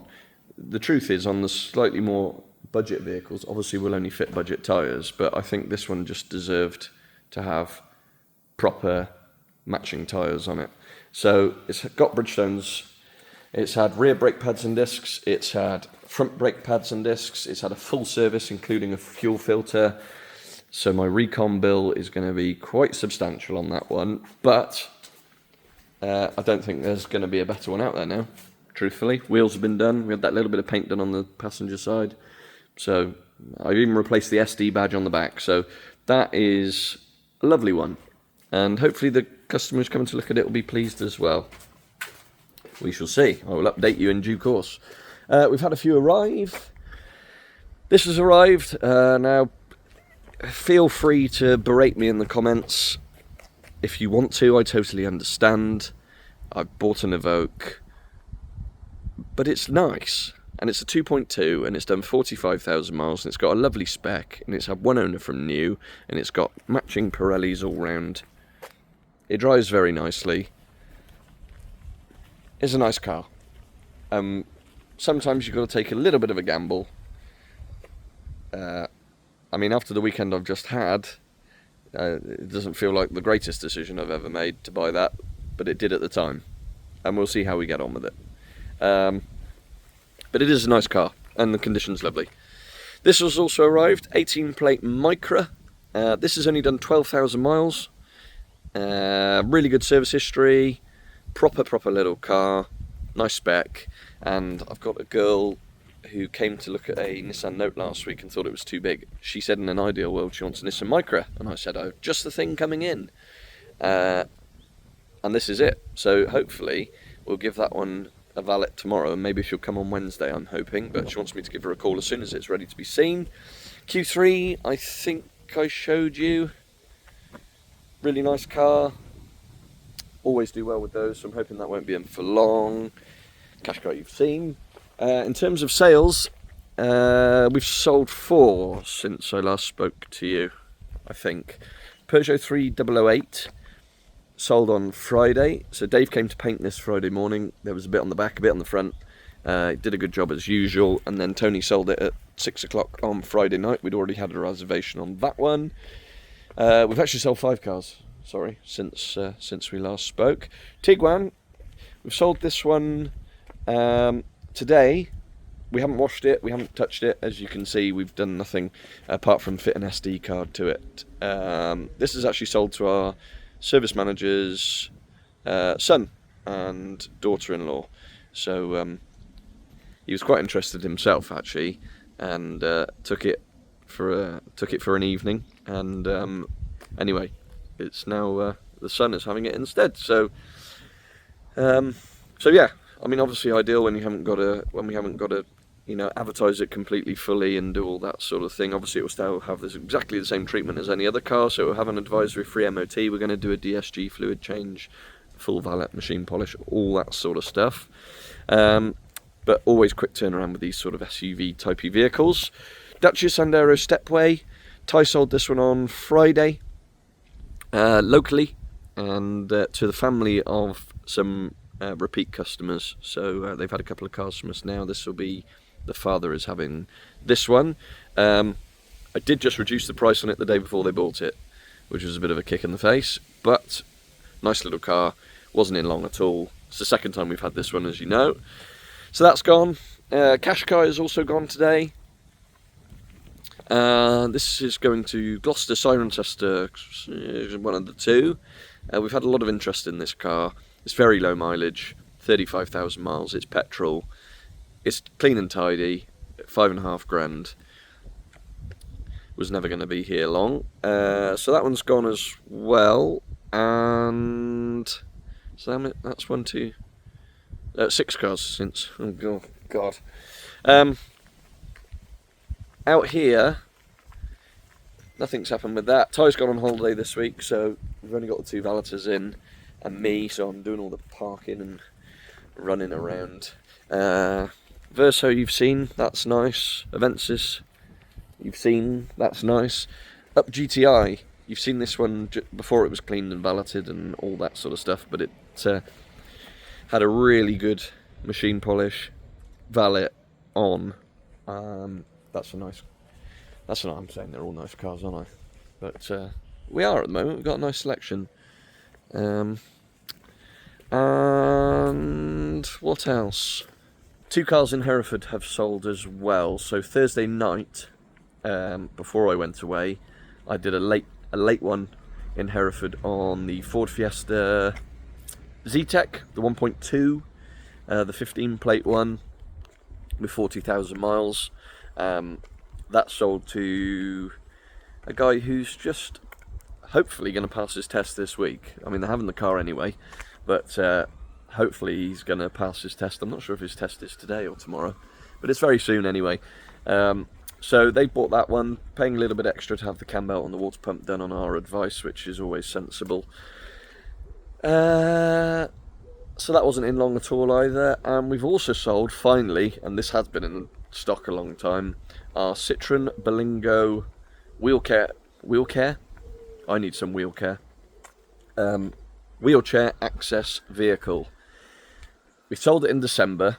The truth is, on the slightly more budget vehicles, obviously we'll only fit budget tyres, but I think this one just deserved to have proper matching tyres on it. So it's got Bridgestones, it's had rear brake pads and discs, it's had front brake pads and discs, it's had a full service including a fuel filter. So my recon bill is going to be quite substantial on that one, but I don't think there's going to be a better one out there now, truthfully. Wheels have been done, we had that little bit of paint done on the passenger side. So I even replaced the SD badge on the back. So that is a lovely one. And hopefully the customers coming to look at it will be pleased as well. We shall see. I will update you in due course. We've had a few arrive. This has arrived. Now, feel free to berate me in the comments if you want to. I totally understand. I bought an Evoque, but it's nice. And it's a 2.2, and it's done 45,000 miles, and it's got a lovely spec, and it's had one owner from new, and it's got matching Pirellis all round. It drives very nicely. It's a nice car. Sometimes you've got to take a little bit of a gamble. I mean, after the weekend I've just had, it doesn't feel like the greatest decision I've ever made to buy that, but it did at the time, and we'll see how we get on with it. But it is a nice car, and the condition's lovely. This has also arrived, 18 plate Micra. This has only done 12,000 miles. Really good service history, proper little car, nice spec. And I've got a girl who came to look at a Nissan Note last week and thought it was too big. She said in an ideal world she wants a Nissan Micra, and I said, oh, just the thing coming in. And this is it. So hopefully we'll give that one a valet tomorrow, and maybe she'll come on Wednesday, I'm hoping, but she wants me to give her a call as soon as it's ready to be seen. Q3, I think I showed you. Really nice car. Always do well with those, so I'm hoping that won't be in for long. Qashqai you've seen. In terms of sales, we've sold 4 since I last spoke to you, I think. Peugeot 3008 sold on Friday. So Dave came to paint this Friday morning. There was a bit on the back, a bit on the front. He did a good job as usual, and then Tony sold it at 6 o'clock on Friday night. We'd already had a reservation on that one. We've actually sold 5 cars, sorry, since we last spoke. Tiguan, we've sold this one today. We haven't washed it, we haven't touched it. As you can see, we've done nothing apart from fit an SD card to it. This is actually sold to our service manager's son and daughter-in-law. So he was quite interested himself, actually, and took it for an evening. And anyway, it's now the son is having it instead. So yeah, I mean, obviously ideal when we haven't got to advertise it completely fully and do all that sort of thing. Obviously it will still have exactly the same treatment as any other car, so it will have an advisory free MOT. We're going to do a DSG fluid change, full valet, machine polish, all that sort of stuff. But always quick turnaround with these sort of SUV typey vehicles. Dacia Sandero Stepway. Ty sold this one on Friday locally, and to the family of some repeat customers. So they've had a couple of cars from us now. This will be, the father is having this one. I did just reduce the price on it the day before they bought it, which was a bit of a kick in the face, but nice little car, wasn't in long at all. It's the second time we've had this one, as you know. So that's gone. Qashqai has also gone today. This is going to Gloucester, Cirencester, one of the two. We've had a lot of interest in this car. It's very low mileage, 35,000 miles, it's petrol, it's clean and tidy, 5.5 grand. Was never going to be here long. So that one's gone as well, and so that's 1, 2, 6 cars since. Oh God. Out here, nothing's happened with that. Ty's gone on holiday this week, so we've only got the 2 valeters in and me, so I'm doing all the parking and running around. Verso you've seen, that's nice. Avensis you've seen, that's nice. Up GTI, you've seen this one before it was cleaned and valeted and all that sort of stuff, but it had a really good machine polish, valet on. That's what I'm saying, they're all nice cars, aren't I? But we are at the moment, we've got a nice selection. And what else? 2 cars in Hereford have sold as well. So Thursday night, before I went away, I did a late one in Hereford on the Ford Fiesta Z-Tech, the 1.2, the 15 plate one with 40,000 miles. That sold to a guy who's just hopefully going to pass his test this week. I mean, they're having the car anyway, but hopefully he's going to pass his test. I'm not sure if his test is today or tomorrow, but it's very soon anyway. So they bought that one, paying a little bit extra to have the cam belt and the water pump done on our advice, which is always sensible. So that wasn't in long at all either. And we've also sold, finally, and this has been in stock a long time, our Citroen Berlingo wheel care. I need some wheel care. Wheelchair access vehicle. We sold it in December,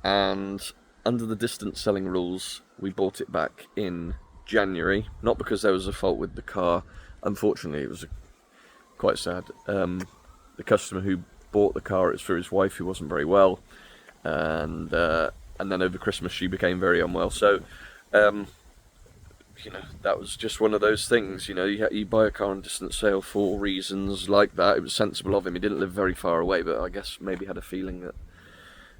and under the distance selling rules, we bought it back in January. Not because there was a fault with the car. Unfortunately, it was quite sad. The customer who bought the car, it was for his wife who wasn't very well, and then over Christmas she became very unwell. So, that was just one of those things. You buy a car on distance sale for reasons like that. It was sensible of him. He didn't live very far away, but I guess maybe had a feeling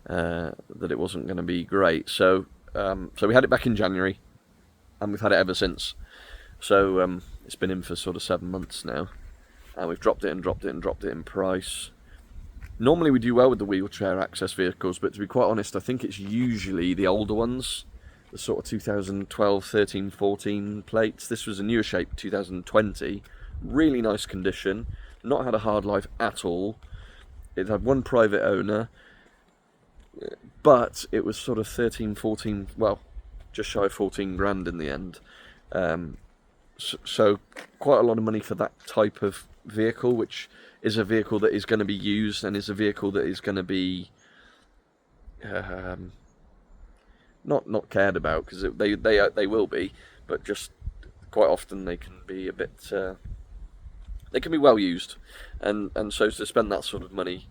that it wasn't going to be great. So we had it back in January, and we've had it ever since. So it's been in for sort of 7 months now, and we've dropped it in price. Normally we do well with the wheelchair access vehicles, but to be quite honest, I think it's usually the older ones, the sort of 2012, 13, 14 plates. This was a newer shape, 2020, really nice condition, not had a hard life at all. It had one private owner, but it was sort of 13, 14, well, just shy of 14 grand in the end. So quite a lot of money for that type of vehicle, which is a vehicle that is going to be used, and is a vehicle that is going to be not cared about, because they will be, but just quite often they can be a bit they can be well used, and so to spend that sort of money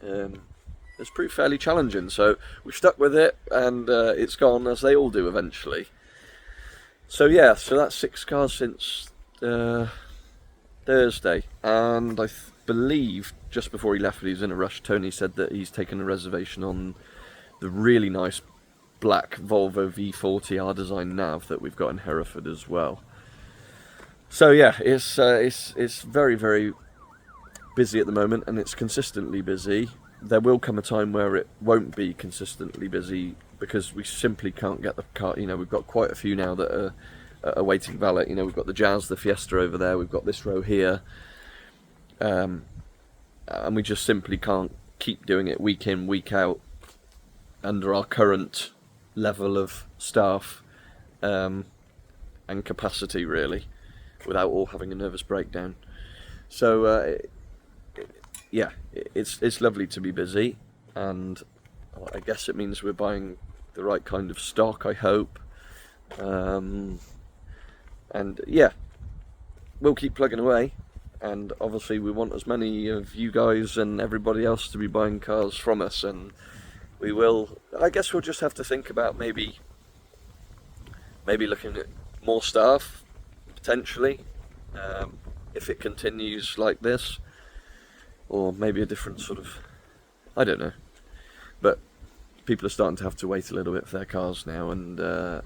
it's proved fairly challenging. So we've stuck with it, and it's gone, as they all do eventually. So yeah, so that's 6 cars since Thursday, and I believe just before he left, he was in a rush, Tony said that he's taken a reservation on the really nice black Volvo V40 R-Design nav that we've got in Hereford as well. So yeah, it's very, very busy at the moment, and it's consistently busy. There will come a time where it won't be consistently busy, because we simply can't get the car. We've got quite a few now that are awaiting valet. We've got the Jazz, the Fiesta over there, we've got this row here, and we just simply can't keep doing it week in, week out under our current level of staff and capacity, really, without all having a nervous breakdown. So yeah, it's lovely to be busy, and I guess it means we're buying the right kind of stock, I hope. And yeah, we'll keep plugging away, and obviously we want as many of you guys and everybody else to be buying cars from us, and we will. I guess we'll just have to think about maybe looking at more staff, potentially, if it continues like this, or maybe a different sort of, I don't know. But people are starting to have to wait a little bit for their cars now, and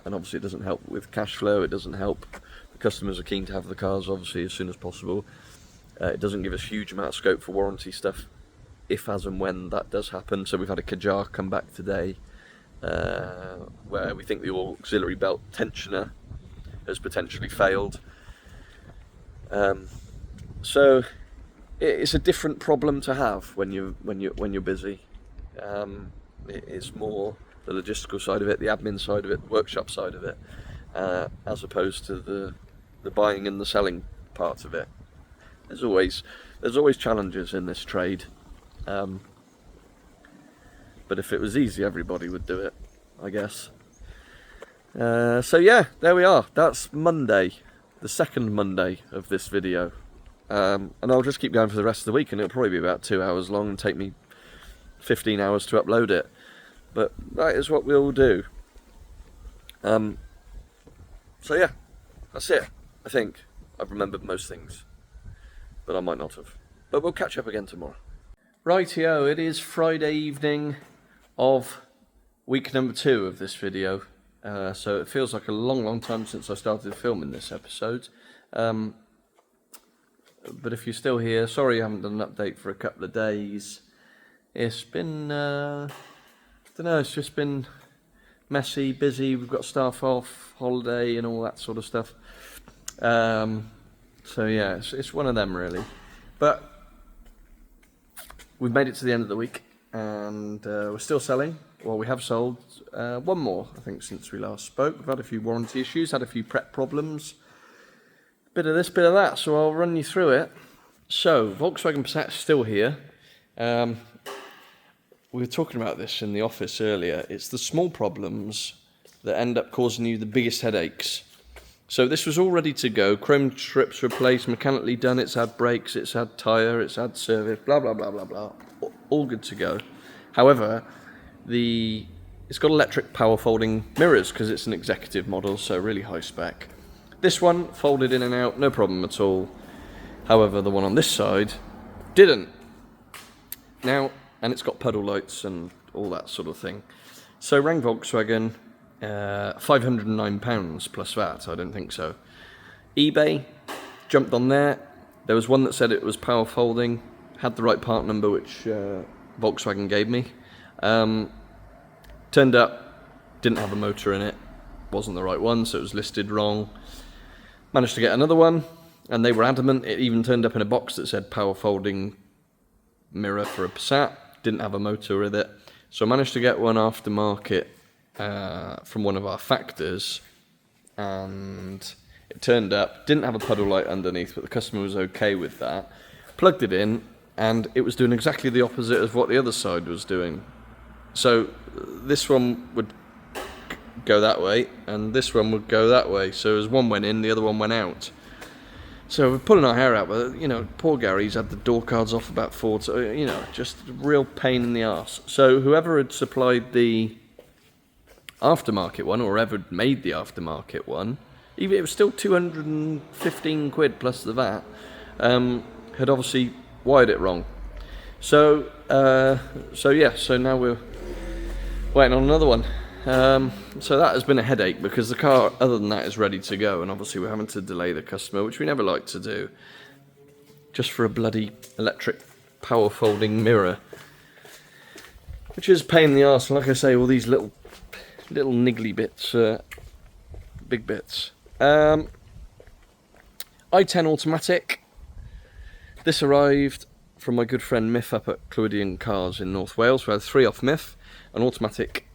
obviously it doesn't help with cash flow. It doesn't help. The customers are keen to have the cars, obviously, as soon as possible. It doesn't give us huge amount of scope for warranty stuff, if, as and when that does happen. So we've had a Kajar come back today, where we think the auxiliary belt tensioner has potentially failed. So it's a different problem to have when you're busy. It's more the logistical side of it, the admin side of it, the workshop side of it, as opposed to the buying and the selling part of it. There's always challenges in this trade, but if it was easy, everybody would do it, I guess. So yeah, there we are. That's Monday, the second Monday of this video, and I'll just keep going for the rest of the week, and it'll probably be about 2 hours long and take me 15 hours to upload it, but that is what we'll do. So yeah, that's it. I think I've remembered most things, but I might not have. But we'll catch up again tomorrow. Rightio, it is Friday evening of week number 2 of this video. So it feels like a long time since I started filming this episode. But if you're still here, sorry I haven't done an update for a couple of days. It's been, I don't know, it's just been messy, busy. We've got staff off, holiday, and all that sort of stuff. So yeah, it's one of them really. But we've made it to the end of the week, and we're still selling. Well, we have sold one more, I think, since we last spoke. We've had a few warranty issues, had a few prep problems, bit of this, bit of that, so I'll run you through it. So, Volkswagen Passat's still here. We were talking about this in the office earlier. It's the small problems that end up causing you the biggest headaches. So this was all ready to go. Chrome strips replaced, mechanically done. It's had brakes, it's had tyre, it's had service, blah, blah, blah, blah, blah. All good to go. However, it's got electric power folding mirrors because it's an executive model, so really high spec. This one folded in and out, no problem at all. However, the one on this side didn't. Now, and it's got puddle lights and all that sort of thing. So rang Volkswagen, £509 plus VAT, I don't think so. eBay, jumped on there. There was one that said it was power folding, had the right part number, which Volkswagen gave me. Turned up, didn't have a motor in it, wasn't the right one, so it was listed wrong. Managed to get another one, and they were adamant. It even turned up in a box that said power folding mirror for a Passat, didn't have a motor with it. So I managed to get one aftermarket from one of our factors, and it turned up, didn't have a puddle light underneath, but the customer was okay with that. Plugged it in, and it was doing exactly the opposite of what the other side was doing. So this one would go that way, and this one would go that way. So as one went in, the other one went out. So we're pulling our hair out, but poor Gary's had the door cards off about 4 times, just a real pain in the arse. So whoever had supplied the aftermarket one, or ever made the aftermarket one, even it was still 215 quid plus the VAT, had obviously wired it wrong. So now we're waiting on another one. So that has been a headache, because the car, other than that, is ready to go, and obviously we're having to delay the customer, which we never like to do, just for a bloody electric power folding mirror, which is a pain in the arse. And like I say, all these little niggly bits, big bits. i10 automatic. This arrived from my good friend Miff up at Clwydian Cars in North Wales. We had 3 off Miff, an automatic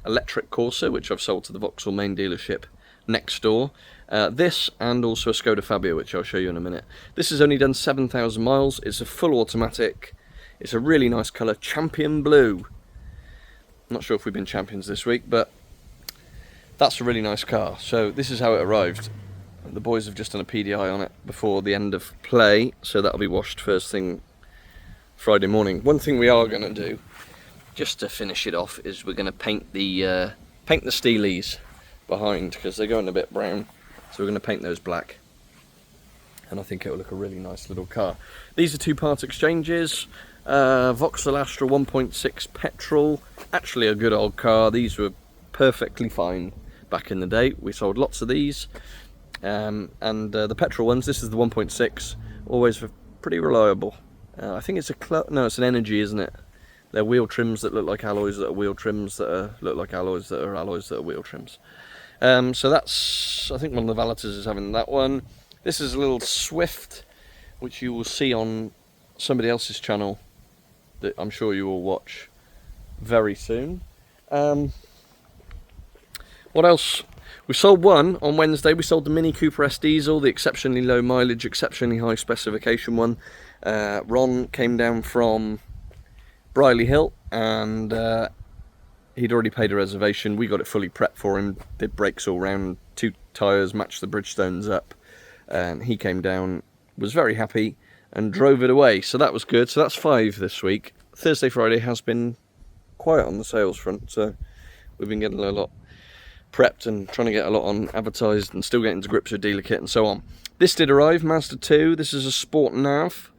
electric Corsa, which I've sold to the Vauxhall main dealership next door. This, and also a Skoda Fabia, which I'll show you in a minute. This has only done 7,000 miles. It's a full automatic. It's a really nice colour, champion blue. I'm not sure if we've been champions this week, but that's a really nice car. So this is how it arrived. The boys have just done a PDI on it before the end of play, so that'll be washed first thing Friday morning. One thing we are going to do, just to finish it off, is we're going to paint the steelies behind, because they're going a bit brown, so we're going to paint those black, and I think it'll look a really nice little car. These are 2-part exchanges. Vauxhall Astra 1.6 petrol, actually a good old car. These were perfectly fine back in the day. We sold lots of these, and the petrol ones, this is the 1.6, always pretty reliable. I think it's it's an Energy, isn't it? They're wheel trims that look like alloys that are wheel trims that look like alloys that are alloys that are wheel trims. So that's, I think one of the Valeters is having that one. This is a little Swift, which you will see on somebody else's channel that I'm sure you will watch very soon. What else? We sold one on Wednesday. We sold the Mini Cooper S Diesel, the exceptionally low mileage, exceptionally high specification one. Ron came down from Briley Hill, and he'd already paid a reservation. We got it fully prepped for him, did brakes all round, 2 tyres, matched the Bridgestones up, and he came down, was very happy, and drove it away. So that was good. So that's 5 this week. Thursday, Friday has been quiet on the sales front, so we've been getting a lot prepped and trying to get a lot on advertised, and still getting to grips with dealer kit and so on. This did arrive, Mazda 2. This is a Sport Nav,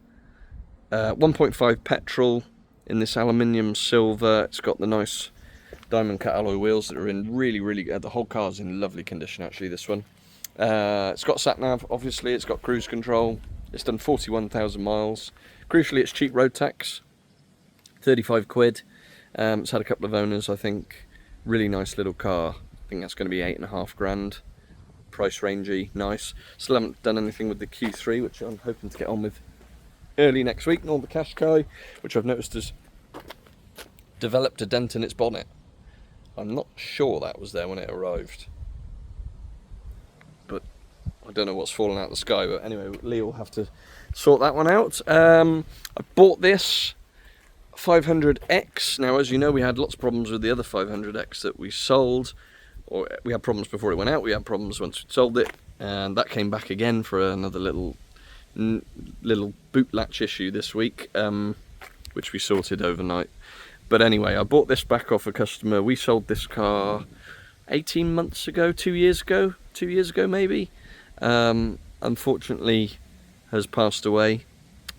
1.5 petrol in this aluminium silver. It's got the nice diamond cut alloy wheels that are in really good. The whole car's in lovely condition, actually, this one. It's got sat nav, obviously. It's got cruise control. It's done 41,000 miles. Crucially, it's cheap road tax, 35 quid. It's had a couple of owners, I think. Really nice little car. I think that's going to be 8.5 grand. Price rangey, nice. Still haven't done anything with the Q3, which I'm hoping to get on with early next week, nor the Qashqai, which I've noticed has developed a dent in its bonnet. I'm not sure that was there when it arrived, but I don't know what's fallen out of the sky. But anyway, Lee will have to sort that one out. I bought this 500X. Now, as you know, we had lots of problems with the other 500X that we sold, or we had problems before it went out, we had problems once we sold it, and that came back again for another little boot latch issue this week, which we sorted overnight. But anyway, I bought this back off a customer. We sold this car 18 months ago, 2 years ago maybe. Unfortunately has passed away,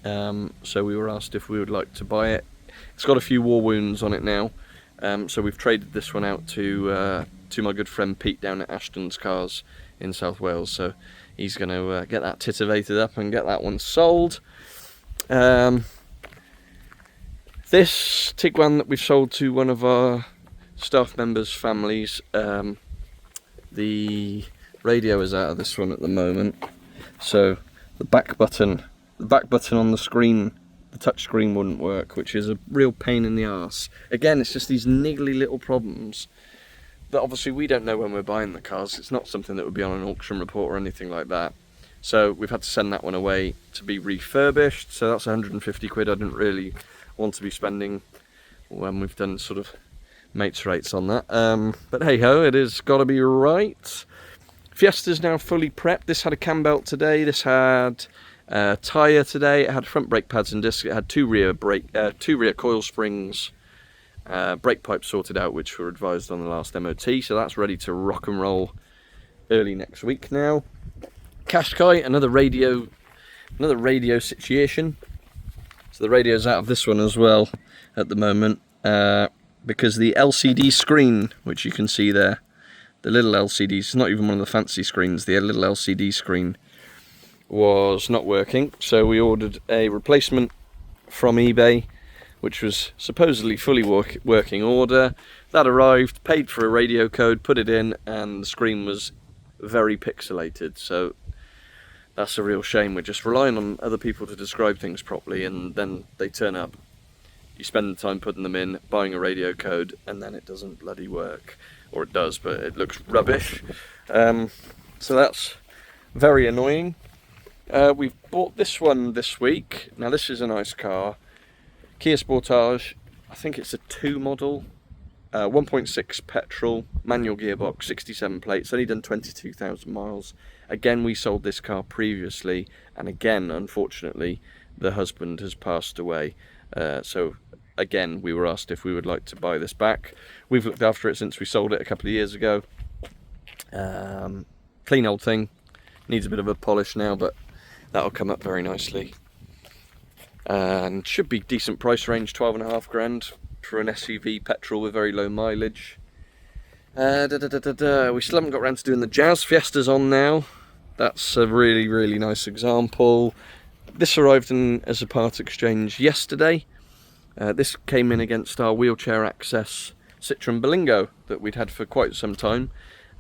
so we were asked if we would like to buy it. It's got a few war wounds on it now, so we've traded this one out to my good friend Pete down at Ashton's Cars in South Wales. So he's going to get that titivated up and get that one sold. This Tiguan that we've sold to one of our staff members' families, the radio is out of this one at the moment, so the back button on the screen, the touch screen wouldn't work, which is a real pain in the arse. Again, it's just these niggly little problems that obviously we don't know when we're buying the cars. It's not something that would be on an auction report or anything like that. So we've had to send that one away to be refurbished, so that's 150 quid I didn't really want to be spending when we've done sort of mates rates on that. But hey ho, it has got to be right. Fiesta's now fully prepped. This had a cam belt today, this had a tyre today, it had front brake pads and discs, it had two rear coil springs, brake pipes sorted out, which were advised on the last MOT, so that's ready to rock and roll early next week now. Qashqai, another radio situation. So the radio's out of this one as well at the moment, because the LCD screen, which you can see there, the little LCD, it's not even one of the fancy screens, the little LCD screen was not working, so we ordered a replacement from eBay, which was supposedly fully working order. That arrived, paid for a radio code, put it in, and the screen was very pixelated, so that's a real shame. We're just relying on other people to describe things properly, and then they turn up. You spend the time putting them in, buying a radio code, and then it doesn't bloody work. Or it does, but it looks rubbish. So that's very annoying. We've bought this one this week. Now this is a nice car. Kia Sportage, I think it's a 2 model. 1.6 petrol, manual gearbox, 67 plates, only done 22,000 miles. Again, we sold this car previously, and again, unfortunately, the husband has passed away. So again, we were asked if we would like to buy this back. We've looked after it since we sold it a couple of years ago. Clean old thing, needs a bit of a polish now, but that'll come up very nicely. And should be decent price range, 12.5 grand for an SUV petrol with very low mileage. We still haven't got around to doing the Jazz. Fiesta's on now. That's a really, really nice example. This arrived in as a part exchange yesterday. This came in against our wheelchair access Citroen Berlingo that we'd had for quite some time.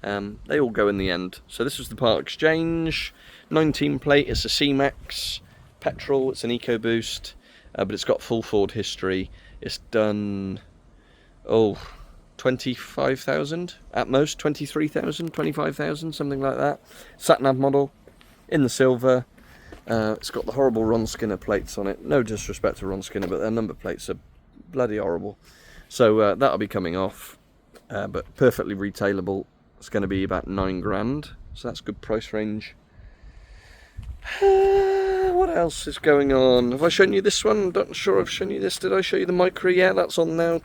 They all go in the end. So this was the part exchange. 19 plate, it's a C-Max petrol, it's an EcoBoost, but it's got full Ford history. It's done, 25,000 at most, 23,000, 25,000, something like that. Sat-nav model, in the silver. It's got the horrible Ron Skinner plates on it. No disrespect to Ron Skinner, but their number plates are bloody horrible. So that'll be coming off, but perfectly retailable. It's going to be about 9 grand, so that's good price range. What else is going on? Have I shown you this one? I'm not sure I've shown you this. Did I show you the Micra? Yeah, that's on now.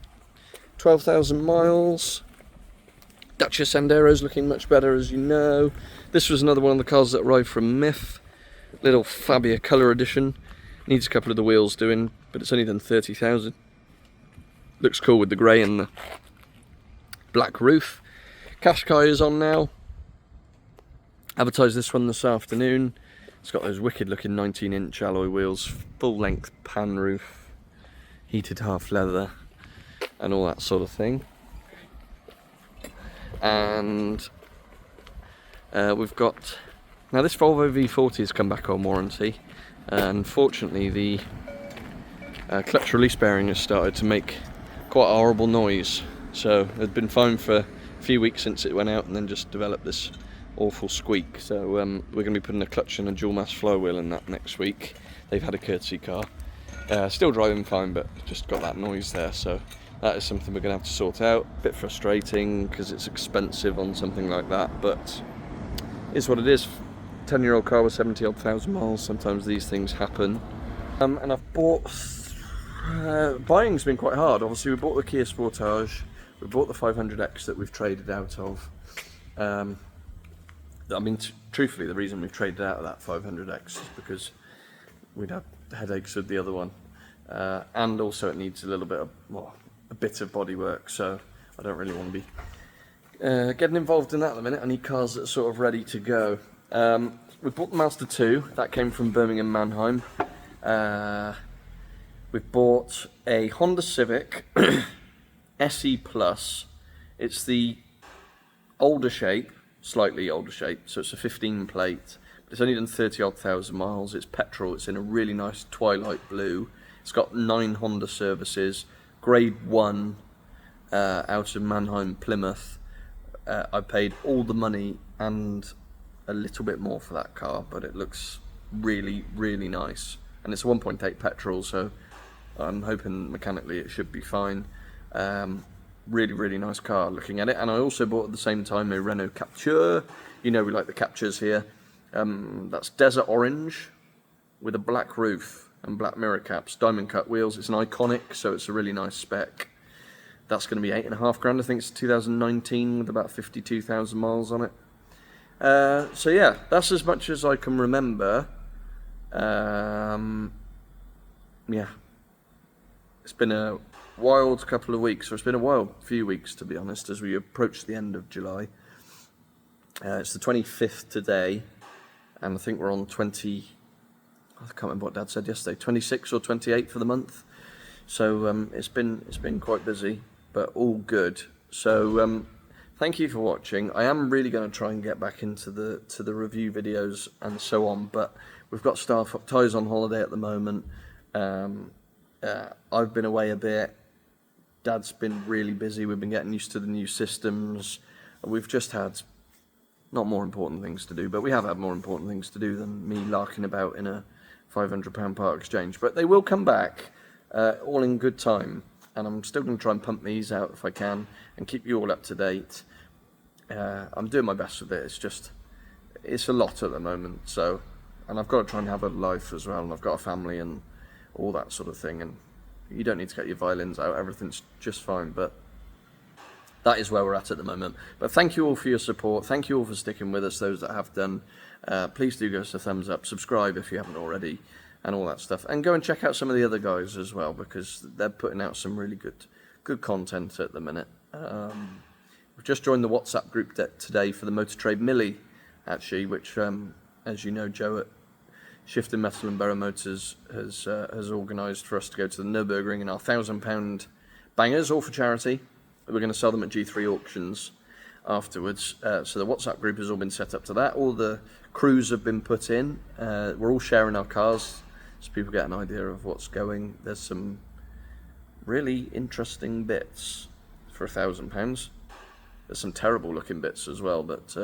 12,000 miles. Dacia Sandero's looking much better, as you know. This was another one of the cars that arrived from MIF. Little Fabia Colour Edition. Needs a couple of the wheels doing, but it's only done 30,000. Looks cool with the grey and the black roof. Qashqai is on now. Advertised this one this afternoon. It's got those wicked looking 19-inch alloy wheels, full length pan roof, heated half leather, and all that sort of thing. and we've got, now this Volvo V40 has come back on warranty. Unfortunately, the clutch release bearing has started to make quite a horrible noise. So it had been fine for a few weeks since it went out, and then just developed this awful squeak. So we're going to be putting a clutch and a dual mass flywheel in that next week. They've had a courtesy car, still driving fine, but just got that noise there. So that is something we're going to have to sort out. A bit frustrating because it's expensive on something like that, but it's what it is. 10-year-old car with 70-odd thousand miles. Sometimes these things happen. And I've bought. Buying's been quite hard. Obviously, we bought the Kia Sportage. We bought the 500X that we've traded out of. I mean, truthfully, the reason we've traded out of that 500X is because we'd had headaches with the other one, and also it needs a little bit of, well, a bit of bodywork. So I don't really want to be getting involved in that at the minute. I need cars that are sort of ready to go. We bought the Mazda 2. That came from Birmingham Mannheim. We've bought a Honda Civic SE Plus. It's the older shape, slightly older shape, so it's a 15 plate. But it's only done 30-odd thousand miles. It's petrol. It's in a really nice twilight blue. It's got 9 Honda services, grade 1, out of Mannheim, Plymouth. I paid all the money and a little bit more for that car, but it looks really, really nice. And it's a 1.8 petrol, so I'm hoping mechanically it should be fine. Really, really nice car looking at it. And I also bought at the same time a Renault Captur. You know we like the Captures here. That's desert orange with a black roof and black mirror caps, diamond cut wheels. It's an Iconic, so it's a really nice spec. That's going to be 8.5 grand. I think it's 2019 with about 52,000 miles on it. So yeah, that's as much as I can remember. Yeah, it's been a wild couple of weeks, or it's been a wild few weeks to be honest, as we approach the end of July. It's the 25th today, and I think we're on 20, I can't remember what Dad said yesterday, 26 or 28 for the month. So it's been quite busy, but all good. So thank you for watching. I am really going to try and get back into the review videos and so on, but we've got staff. Ty's on holiday at the moment. I've been away a bit. Dad's been really busy. We've been getting used to the new systems. We've just had not more important things to do, but we have had more important things to do than me larking about in a £500 part exchange. But they will come back, all in good time. And I'm still going to try and pump these out if I can and keep you all up to date. I'm doing my best with it. It's a lot at the moment. So, and I've got to try and have a life as well. And I've got a family and all that sort of thing. And you don't need to get your violins out. Everything's just fine. But that is where we're at the moment. But thank you all for your support. Thank you all for sticking with us, those that have done. Please do give us a thumbs up. Subscribe if you haven't already. And all that stuff, and go and check out some of the other guys as well, because they're putting out some really good content at the minute. We've just joined the WhatsApp group today for the Motor Trade Millie, actually, which, as you know, Joe at Shifting Metal and Borough Motors has organised for us to go to the Nürburgring in our £1,000 bangers, all for charity. We're going to sell them at G3 auctions afterwards. So the WhatsApp group has all been set up to that. All the crews have been put in. We're all sharing our cars, so people get an idea of what's going. There's some really interesting bits for £1,000. There's some terrible looking bits as well, but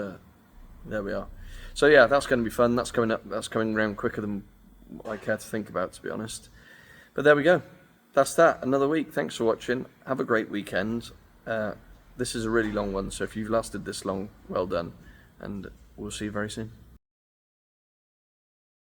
there we are. So yeah, that's going to be fun. That's coming up. That's coming around quicker than I care to think about, to be honest. But there we go. That's that. Another week. Thanks for watching. Have a great weekend. This is a really long one, so if you've lasted this long, well done. And we'll see you very soon.